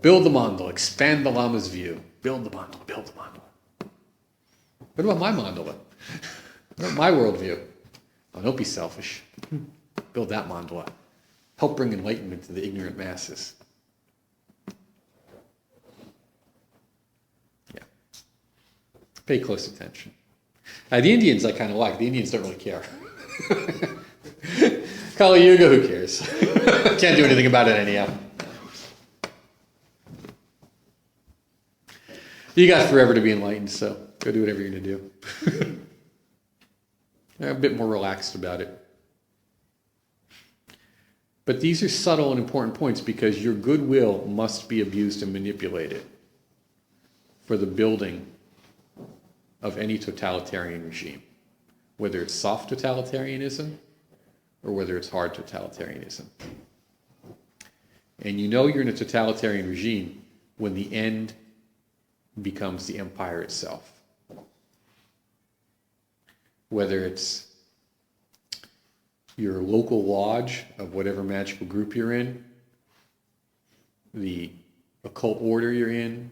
Build the mandala. Expand the Lama's view. Build the mandala. Build the mandala. What about my mandala? What about my worldview? Oh, don't be selfish. Build that mandala. Help bring enlightenment to the ignorant masses. Yeah. Pay close attention. The Indians I kind of like. The Indians don't really care. Kali Yuga, who cares? Can't do anything about it anyhow. You got forever to be enlightened, so go do whatever you're going to do. I'm a bit more relaxed about it. But these are subtle and important points because your goodwill must be abused and manipulated for the building of any totalitarian regime, whether it's soft totalitarianism or whether it's hard totalitarianism. And you know you're in a totalitarian regime when the end becomes the empire itself. Whether it's your local lodge of whatever magical group you're in, the occult order you're in,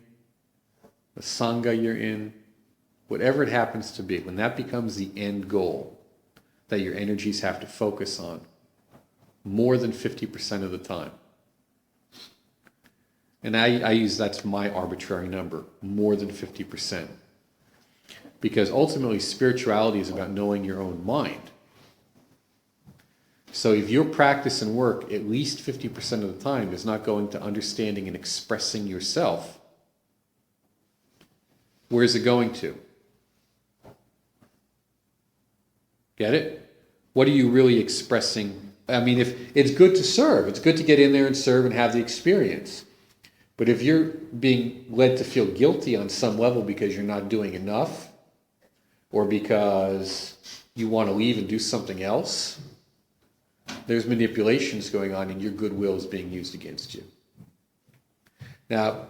the sangha you're in, whatever it happens to be, when that becomes the end goal that your energies have to focus on more than 50% of the time. And I use, that's my arbitrary number, more than 50%. Because ultimately spirituality is about knowing your own mind. So if your practice and work at least 50% of the time is not going to understanding and expressing yourself, where is it going to? Get it? What are you really expressing? I mean, if it's good to serve, it's good to get in there and serve and have the experience. But if you're being led to feel guilty on some level because you're not doing enough, or because you want to leave and do something else, there's manipulations going on and your goodwill is being used against you. Now,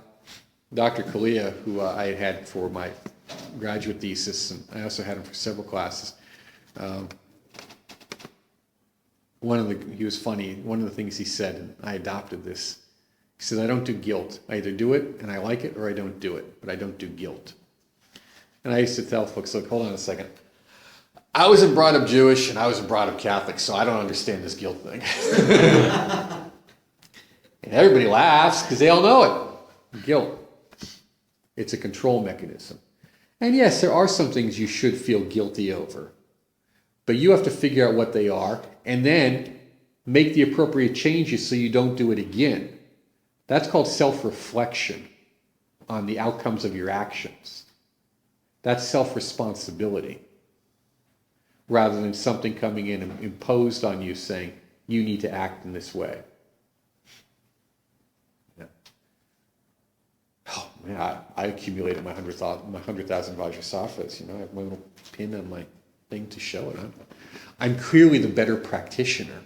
Dr. Kalia, who I had for my graduate thesis, and I also had him for several classes, he was funny. One of the things he said, and I adopted this, he said, I don't do guilt. I either do it and I like it, or I don't do it, but I don't do guilt. And I used to tell folks, look, hold on a second. I wasn't brought up Jewish and I wasn't brought up Catholic, so I don't understand this guilt thing. And everybody laughs because they all know it. Guilt. It's a control mechanism. And yes, there are some things you should feel guilty over. But you have to figure out what they are and then make the appropriate changes so you don't do it again. That's called self-reflection on the outcomes of your actions. That's self-responsibility, rather than something coming in and imposed on you saying, you need to act in this way. Yeah. Oh man, I accumulated my 100,000 Vajrasattvas. You know, I have my little pin on my thing to show it. I'm clearly the better practitioner.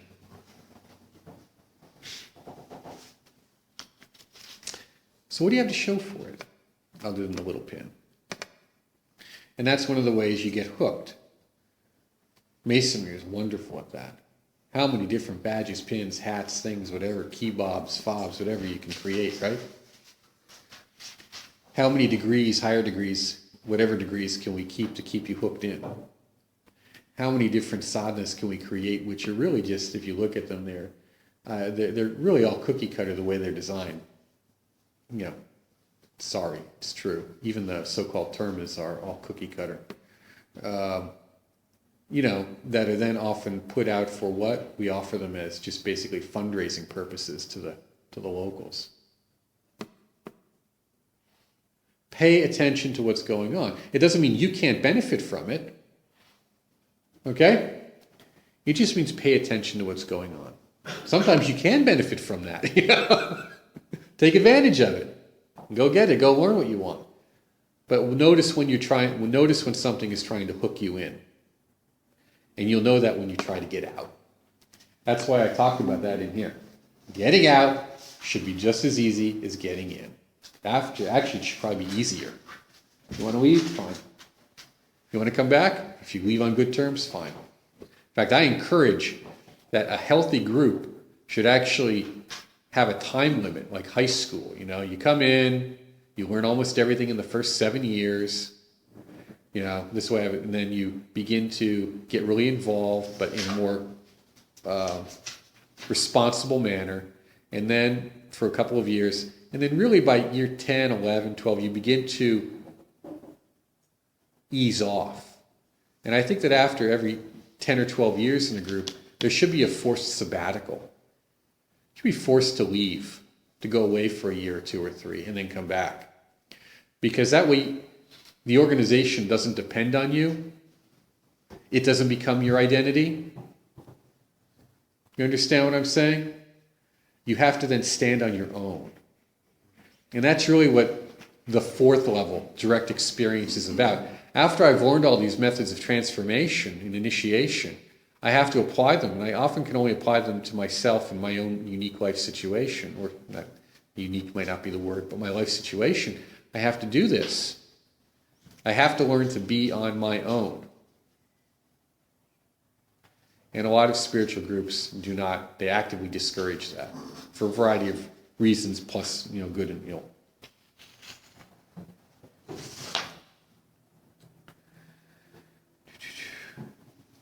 So what do you have to show for it, other than the little pin? And that's one of the ways you get hooked. Masonry is wonderful at that. How many different badges, pins, hats, things, whatever, kebabs, fobs, whatever you can create, right? How many degrees, higher degrees, whatever degrees can we keep to keep you hooked in? how many different sadhanas can we create, which are really just, if you look at them, they're really all cookie cutter the way they're designed. You know, sorry, it's true. Even the so-called termas are all cookie cutter. You know, that are then often put out for what we offer them as just basically fundraising purposes to the locals. Pay attention to what's going on. It doesn't mean you can't benefit from it. Okay? It just means pay attention to what's going on. Sometimes you can benefit from that. You know? Take advantage of it. Go get it. Go learn what you want. But notice when notice when something is trying to hook you in. And you'll know that when you try to get out. That's why I talked about that in here. Getting out should be just as easy as getting in. Actually, it should probably be easier. If you want to leave, fine. If you want to come back, if you leave on good terms, fine. In fact, I encourage that a healthy group should actually have a time limit, like high school. You know, you come in, you learn almost everything in the first 7 years. You know, this way, and then you begin to get really involved, but in a more responsible manner. And then for a couple of years, and then really by year 10, 11, 12, you begin to ease off. And I think that after every 10 or 12 years in a group, there should be a forced sabbatical. You should be forced to leave, to go away for a year or 2 or 3, and then come back. Because that way, the organization doesn't depend on you. It doesn't become your identity. You understand what I'm saying? You have to then stand on your own. And that's really what the 4th level, direct experience, is about. After I've learned all these methods of transformation and initiation, I have to apply them. And I often can only apply them to myself and my own unique life situation. Or not, unique might not be the word, but my life situation. I have to do this. I have to learn to be on my own. And a lot of spiritual groups do not, they actively discourage that for a variety of reasons, plus, you know, good and ill.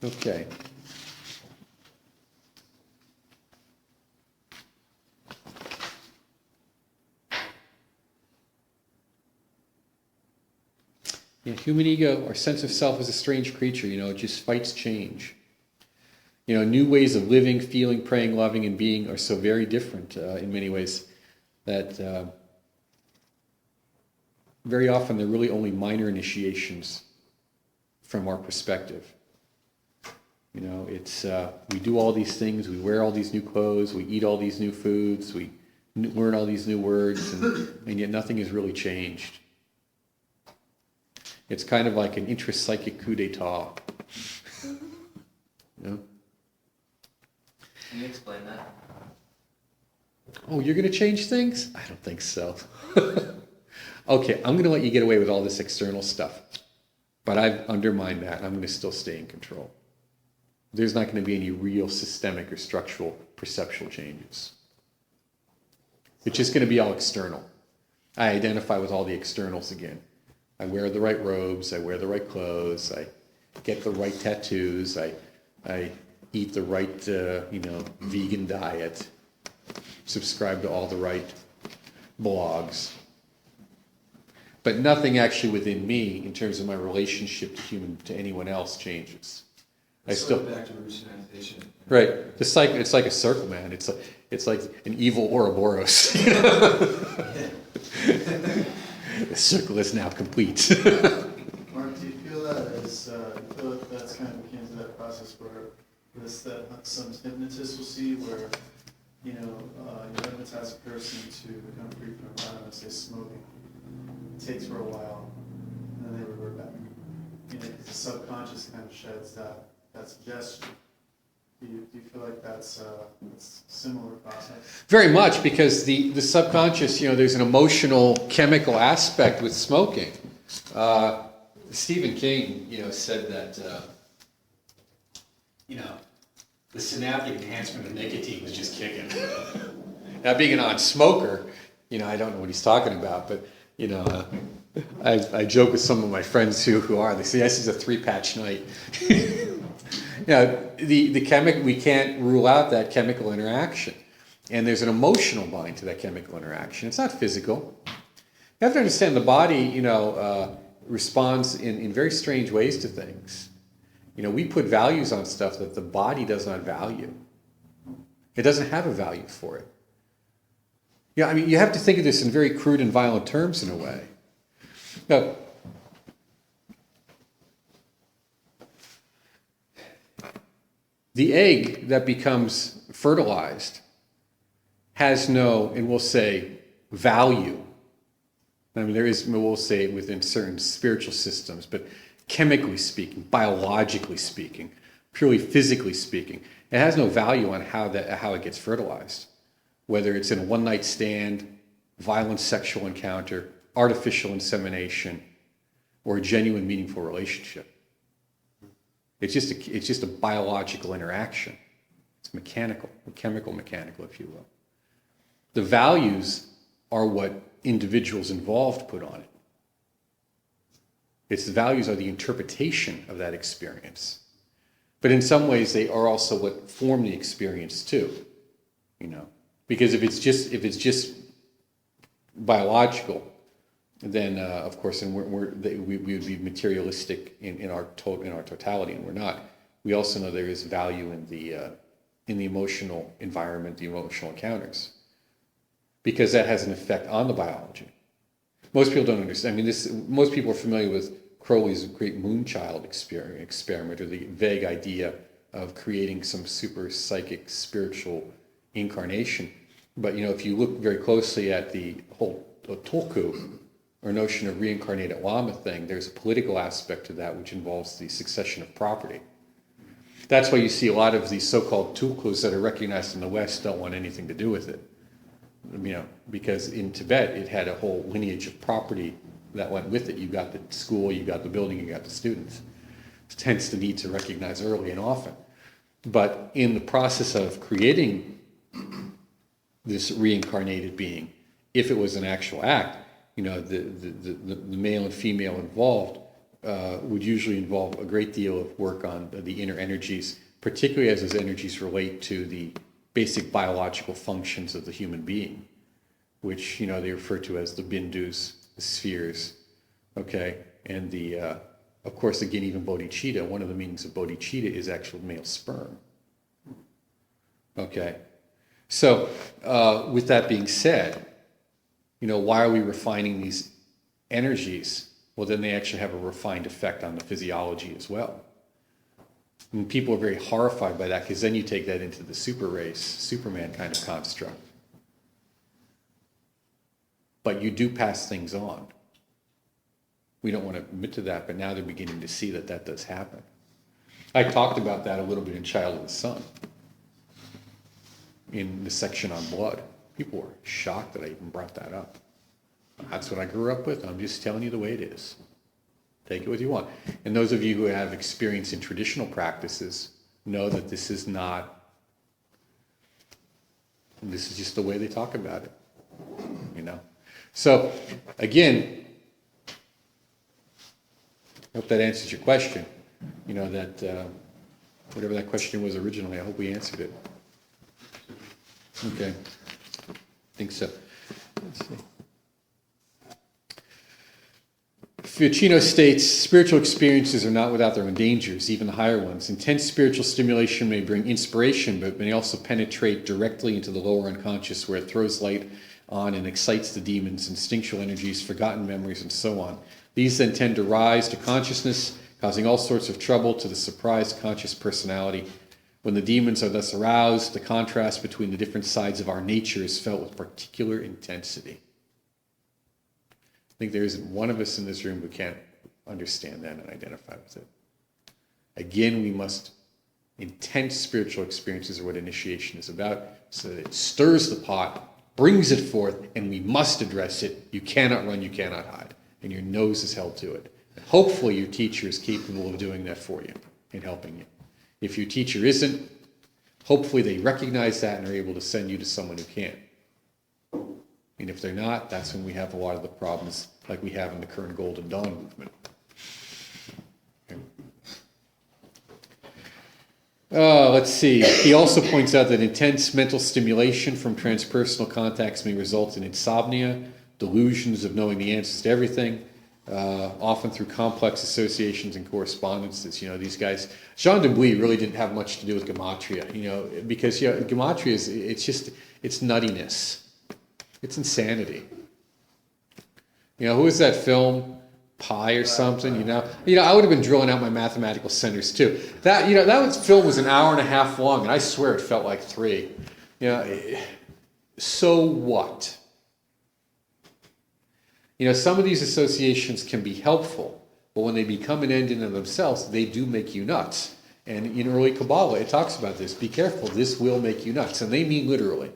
Okay. Yeah, human ego, our sense of self, is a strange creature. You know, it just fights change. You know, new ways of living, feeling, praying, loving, and being are so very different in many ways that very often they're really only minor initiations from our perspective. You know, it's we do all these things, we wear all these new clothes, we eat all these new foods, we learn all these new words, and yet nothing has really changed. It's kind of like an intrapsychic coup d'etat. You know?
Can you explain that?
Oh, you're going to change things? I don't think so. Okay, I'm going to let you get away with all this external stuff. But I've undermined that. I'm going to still stay in control. There's not going to be any real systemic or structural perceptual changes. It's just going to be all external. I identify with all the externals again. I wear the right robes, I wear the right clothes, I get the right tattoos, I eat the right, vegan diet, subscribe to all the right blogs. But nothing actually within me, in terms of my relationship to anyone else, changes. I still
back to Routinization.
Right. It's like a circle, man. It's like an evil Ouroboros. The circle is now complete.
Mark, do you feel that that's kind of akin to that process where that some hypnotists will see where, you hypnotize a person to become free from, I don't know, say smoking. It takes for a while, and then they revert back. Because the subconscious kind of sheds that suggestion. Do you feel like that's a similar process?
Very much, because the subconscious, there's an emotional, chemical aspect with smoking. Stephen King, said that, the synaptic enhancement of nicotine was just kicking. Now, being a non-smoker, I don't know what he's talking about, but, I joke with some of my friends who are. They say, this is a 3-patch night. we can't rule out that chemical interaction. And there's an emotional bind to that chemical interaction. It's not physical. You have to understand the body, responds in very strange ways to things. We put values on stuff that the body does not value. It doesn't have a value for it. You have to think of this in very crude and violent terms in a way. Now, the egg that becomes fertilized has no, and we'll say, value. There is, we'll say, within certain spiritual systems, but chemically speaking, biologically speaking, purely physically speaking, it has no value on how it gets fertilized. Whether it's in a one-night stand, violent sexual encounter, artificial insemination, or a genuine, meaningful relationship. It's just a biological interaction. It's mechanical, chemical, if you will. The values are what individuals involved put on it. The values are the interpretation of that experience. But in some ways, they are also what form the experience too. Because if it's just biological, then of course, and we would be materialistic in our totality, and we're not. We also know there is value in the emotional environment, the emotional encounters, because that has an effect on the biology. Most people don't understand. Most people are familiar with Crowley's great Moonchild experiment, or the vague idea of creating some super psychic spiritual incarnation. But if you look very closely at the whole Tulku, or notion of reincarnated Lama thing, there's a political aspect to that which involves the succession of property. That's why you see a lot of these so-called Tulkus that are recognized in the West don't want anything to do with it. Because in Tibet it had a whole lineage of property that went with it. You got the school, you got the building, you got the students. Hence the need to recognize early and often. But in the process of creating this reincarnated being, if it was an actual act, the male and female involved would usually involve a great deal of work on the inner energies, particularly as those energies relate to the basic biological functions of the human being, which they refer to as the bindus, the spheres, okay, and of course, again, even bodhicitta. One of the meanings of bodhicitta is actual male sperm. Okay, so with that being said, why are we refining these energies? Well, then they actually have a refined effect on the physiology as well. And people are very horrified by that, because then you take that into the super race, Superman kind of construct. But you do pass things on. We don't want to admit to that, but now they're beginning to see that that does happen. I talked about that a little bit in Child of the Sun, in the section on blood. People were shocked that I even brought that up. That's what I grew up with. I'm just telling you the way it is. Take it what you want. And those of you who have experience in traditional practices know that this is just the way they talk about it. So, again, I hope that answers your question. That whatever that question was originally, I hope we answered it. Okay. I think so. Let's see. Fiocchino states, spiritual experiences are not without their own dangers, even the higher ones. Intense spiritual stimulation may bring inspiration, but may also penetrate directly into the lower unconscious, where it throws light on and excites the demons, instinctual energies, forgotten memories, and so on. These then tend to rise to consciousness, causing all sorts of trouble to the surprised conscious personality. When the demons are thus aroused, the contrast between the different sides of our nature is felt with particular intensity. I think there isn't one of us in this room who can't understand that and identify with it. Again, intense spiritual experiences are what initiation is about, so that it stirs the pot, brings it forth, and we must address it. You cannot run, you cannot hide, and your nose is held to it. And hopefully your teacher is capable of doing that for you and helping you. If your teacher isn't, hopefully they recognize that and are able to send you to someone who can. And if they're not, that's when we have a lot of the problems like we have in the current Golden Dawn movement. Okay. Let's see. He also points out that intense mental stimulation from transpersonal contacts may result in insomnia, delusions of knowing the answers to everything, often through complex associations and correspondences. These guys, Jean de Bouy really didn't have much to do with gematria, because gematria it's nuttiness. It's insanity. Who is that film? Pi or something, I would have been drilling out my mathematical centers too. That film was an hour and a half long, and I swear it felt like 3. So what? Some of these associations can be helpful, but when they become an end in of themselves, they do make you nuts. And in early Kabbalah, it talks about this. Be careful, this will make you nuts. And they mean literally.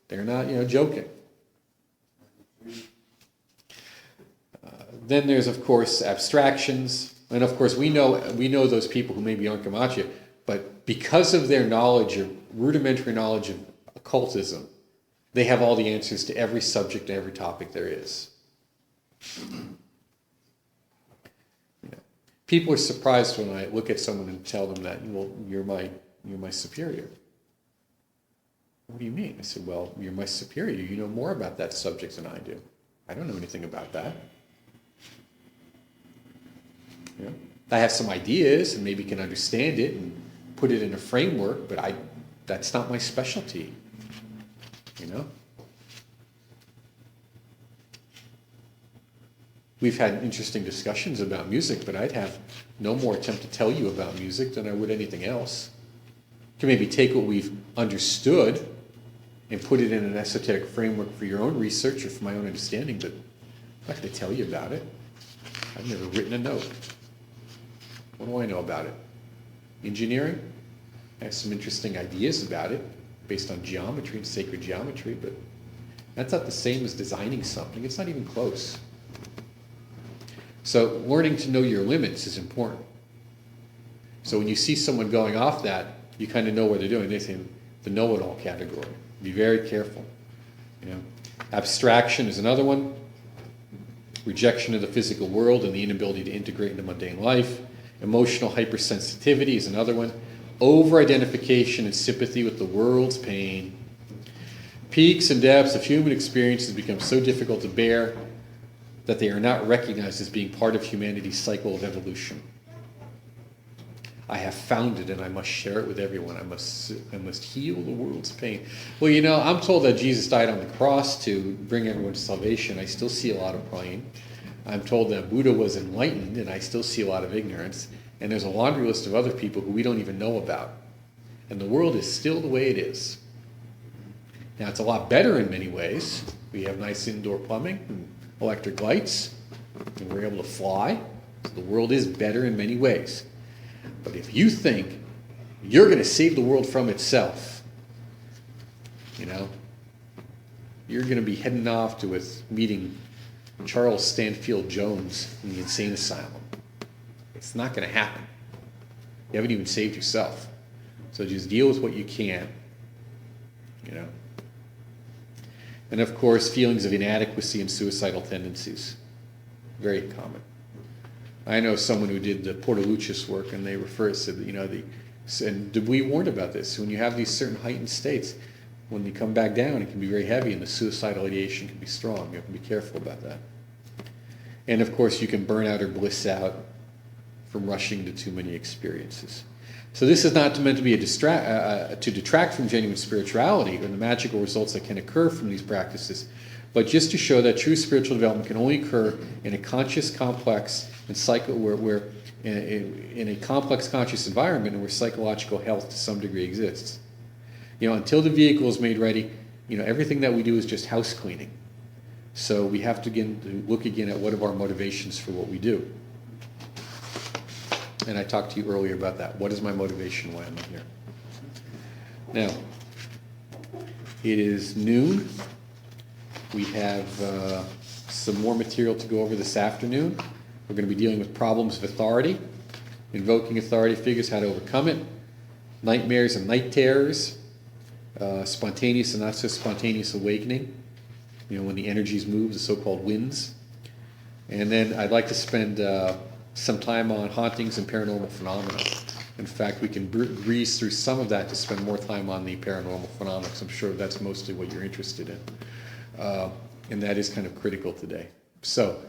They're not, joking. Then there's, of course, abstractions. And, of course, we know those people who maybe aren't gematria, but because of their knowledge, or rudimentary knowledge of occultism, they have all the answers to every subject and every topic there is. People are surprised when I look at someone and tell them that, well, you're my superior. What do you mean? I said, well, you're my superior. You know more about that subject than I do. I don't know anything about that. I have some ideas and maybe can understand it and put it in a framework, but that's not my specialty. We've had interesting discussions about music, but I'd have no more attempt to tell you about music than I would anything else. You can maybe take what we've understood and put it in an esoteric framework for your own research or for my own understanding, but I'm not going to tell you about it. I've never written a note. What do I know about it? Engineering? I have some interesting ideas about it based on geometry and sacred geometry, but that's not the same as designing something. It's not even close. So learning to know your limits is important. So when you see someone going off that, you kind of know what they're doing. They say the know-it-all category. Be very careful. Abstraction is another one. Rejection of the physical world and the inability to integrate into mundane life. Emotional hypersensitivity is another one. Over-identification and sympathy with the world's pain. Peaks and depths of human experiences become so difficult to bear that they are not recognized as being part of humanity's cycle of evolution. I have found it and I must share it with everyone. I must heal the world's pain. Well, I'm told that Jesus died on the cross to bring everyone to salvation. I still see a lot of pain. I'm told that Buddha was enlightened, and I still see a lot of ignorance. And there's a laundry list of other people who we don't even know about. And the world is still the way it is. Now, it's a lot better in many ways. We have nice indoor plumbing and electric lights, and we're able to fly. So the world is better in many ways. But if you think you're going to save the world from itself, you're going to be heading off to a meeting Charles Stanfield Jones in the insane asylum. It's not going to happen. You haven't even saved yourself. So just deal with what you can, And of course, feelings of inadequacy and suicidal tendencies. Very common. I know someone who did the Portaluchis work, and they refer to and we warned about this. When you have these certain heightened states, when you come back down, it can be very heavy, and the suicidal ideation can be strong. You have to be careful about that. And of course, you can burn out or bliss out from rushing to too many experiences. So this is not meant to be to detract from genuine spirituality or the magical results that can occur from these practices, but just to show that true spiritual development can only occur in a conscious, complex, and in a complex, conscious environment where psychological health to some degree exists. Until the vehicle is made ready, everything that we do is just house cleaning. So we have to look again at what are our motivations for what we do. And I talked to you earlier about that. What is my motivation? Why am I here? Now, it is noon. We have some more material to go over this afternoon. We're going to be dealing with problems of authority, invoking authority figures, how to overcome it, nightmares and night terrors, spontaneous and not so spontaneous awakening, when the energies move, the so-called winds. And then I'd like to spend some time on hauntings and paranormal phenomena. In fact, we can breeze through some of that to spend more time on the paranormal phenomena, 'cause I'm sure that's mostly what you're interested in. And that is kind of critical today. So,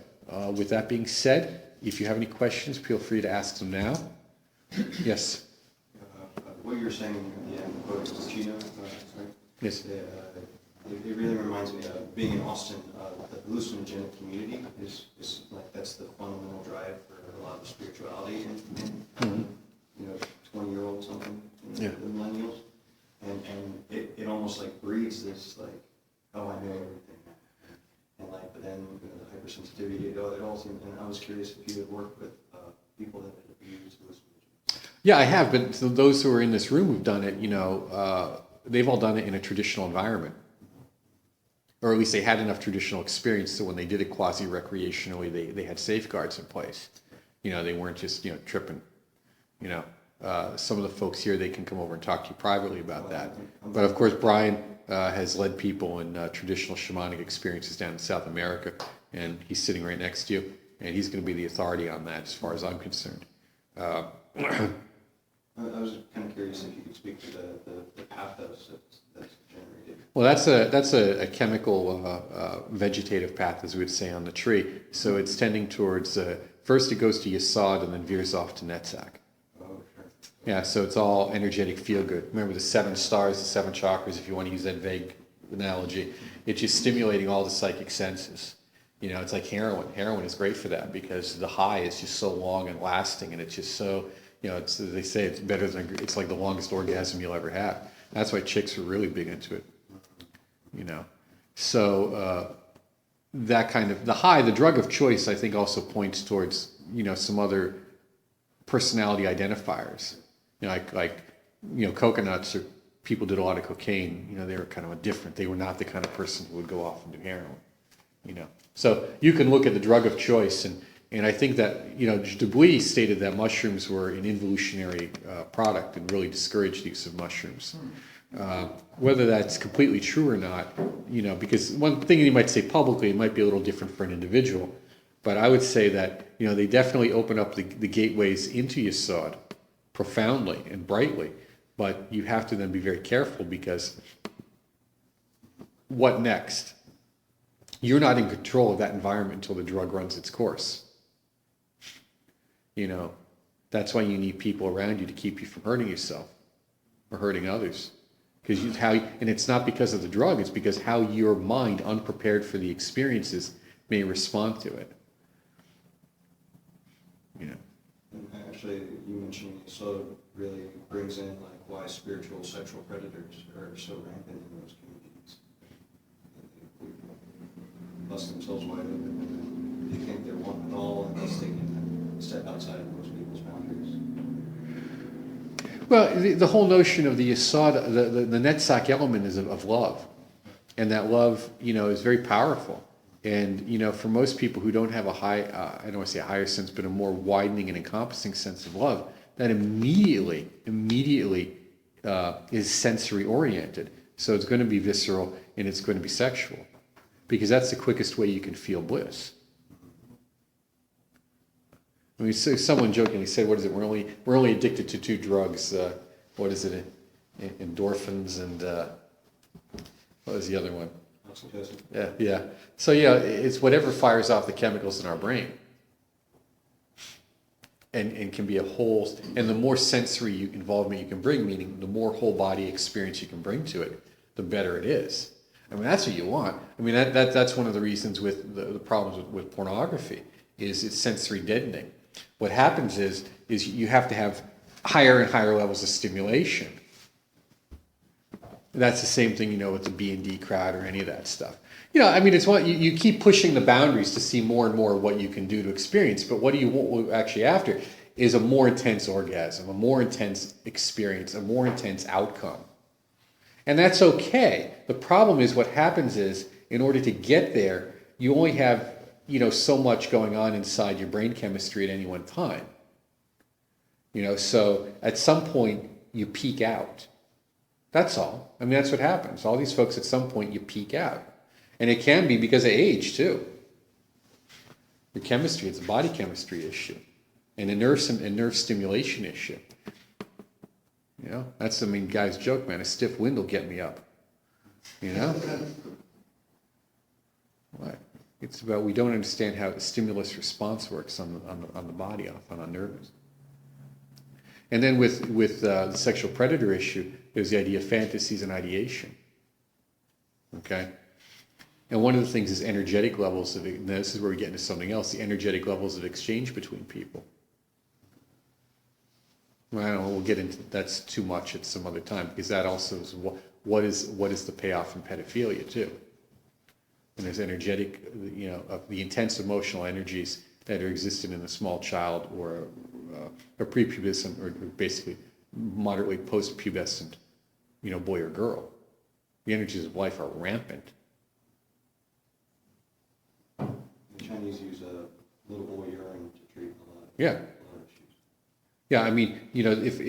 with that being said, if you have any questions, feel free to ask them now. Yes?
What you were saying at the end, quoting Ticino, sorry.
Yes.
It really reminds me of being in Austin. The hallucinogenic community is like that's the fundamental drive for a lot of spirituality in 20-year-olds, something,
Yeah.
the millennials, and it almost like breeds this like, oh, I know everything, and like, but then the hypersensitivity, it all seemed, and I was curious if you had worked with people that had abused hallucinogens.
Yeah, I have, but those who are in this room who've done it, they've all done it in a traditional environment. Or at least they had enough traditional experience so when they did it quasi-recreationally, they had safeguards in place. They weren't just, tripping. Some of the folks here, they can come over and talk to you privately about that. But of course, Brian has led people in traditional shamanic experiences down in South America, and he's sitting right next to you, and he's going to be the authority on that as far as I'm concerned.
I was kind of curious if you could speak to the pathos that's generated.
Well, that's a chemical vegetative path, as we would say, on the tree. So it's tending towards, first it goes to Yesod and then veers off to Netzach.
Oh, sure.
Yeah, so it's all energetic feel good. Remember the 7 stars, the 7 chakras, if you want to use that vague analogy. It's just stimulating all the psychic senses. It's like heroin. Heroin is great for that because the high is just so long and lasting, and it's just so, they say it's better than, it's like the longest orgasm you'll ever have. That's why chicks are really big into it. So that kind of, the high, the drug of choice, I think also points towards, some other personality identifiers. Coconuts, or people did a lot of cocaine, they were kind of different. They were not the kind of person who would go off and do heroin, So you can look at the drug of choice, and I think that, Dubuis stated that mushrooms were an involutionary product and really discouraged the use of mushrooms. Whether that's completely true or not, because one thing you might say publicly, it might be a little different for an individual, but I would say that, they definitely open up the gateways into Yesod profoundly and brightly, but you have to then be very careful because what next? You're not in control of that environment until the drug runs its course. That's why you need people around you to keep you from hurting yourself or hurting others. And it's not because of the drug, it's because how your mind, unprepared for the experiences, may respond to it.
And actually, you mentioned so really brings in like why spiritual sexual predators are so rampant in those communities. They bust themselves wide open. They think they're one with all unless they can step outside of most people's boundaries.
Well, the whole notion of the Yesod, the Netzach element is of love. And that love, is very powerful. And, for most people who don't have a high, I don't want to say a higher sense, but a more widening and encompassing sense of love, that immediately is sensory oriented. So it's going to be visceral and it's going to be sexual. Because that's the quickest way you can feel bliss. I mean, so someone jokingly said, "What is it? We're only addicted to 2 drugs. What is it? Endorphins and what was the other one?
Oxytocin.
Yeah. So it's whatever fires off the chemicals in our brain, and can be a whole. And the more sensory involvement you can bring, meaning the more whole body experience you can bring to it, the better it is. I mean, that's what you want. I mean, that's one of the reasons with the problems with pornography is it's sensory deadening. What happens is you have to have higher and higher levels of stimulation. That's the same thing, with the B&D crowd or any of that stuff. I mean, it's you keep pushing the boundaries to see more and more of what you can do to experience. But what do you want actually after is a more intense orgasm, a more intense experience, a more intense outcome. And that's okay. The problem is what happens is in order to get there, you only have so much going on inside your brain chemistry at any one time. So at some point you peak out. That's all. I mean, that's what happens. All these folks at some point you peak out. And it can be because of age too. Your chemistry, it's a body chemistry issue and a nerve stimulation issue. You know, that's, I mean, guy's joke, man. A stiff wind will get me up. You know? What? It's about we don't understand how the stimulus response works on the body, often on nerves. And then with the sexual predator issue, there's the idea of fantasies and ideation. Okay? And one of the things is energetic levels of, and this is where we get into something else, the energetic levels of exchange between people. Well, I don't know, we'll get into, that's too much at some other time, because that also is what is the payoff from pedophilia too. And there's energetic, you know, the intense emotional energies that are existent in a small child or a prepubescent or basically moderately post-pubescent, you know, boy or girl. The energies of life are rampant.
The Chinese use a little boy urine to treat a lot
Yeah.
of issues.
Yeah, I mean, you know, if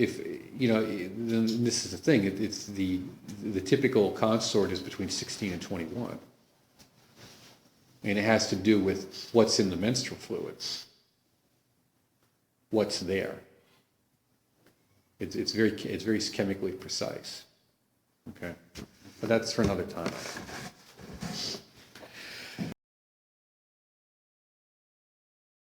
you know, this is the thing. It's the typical consort is between 16 and 21, and it has to do with what's in the menstrual fluids, what's there. It's very chemically precise. Okay, but that's for another time.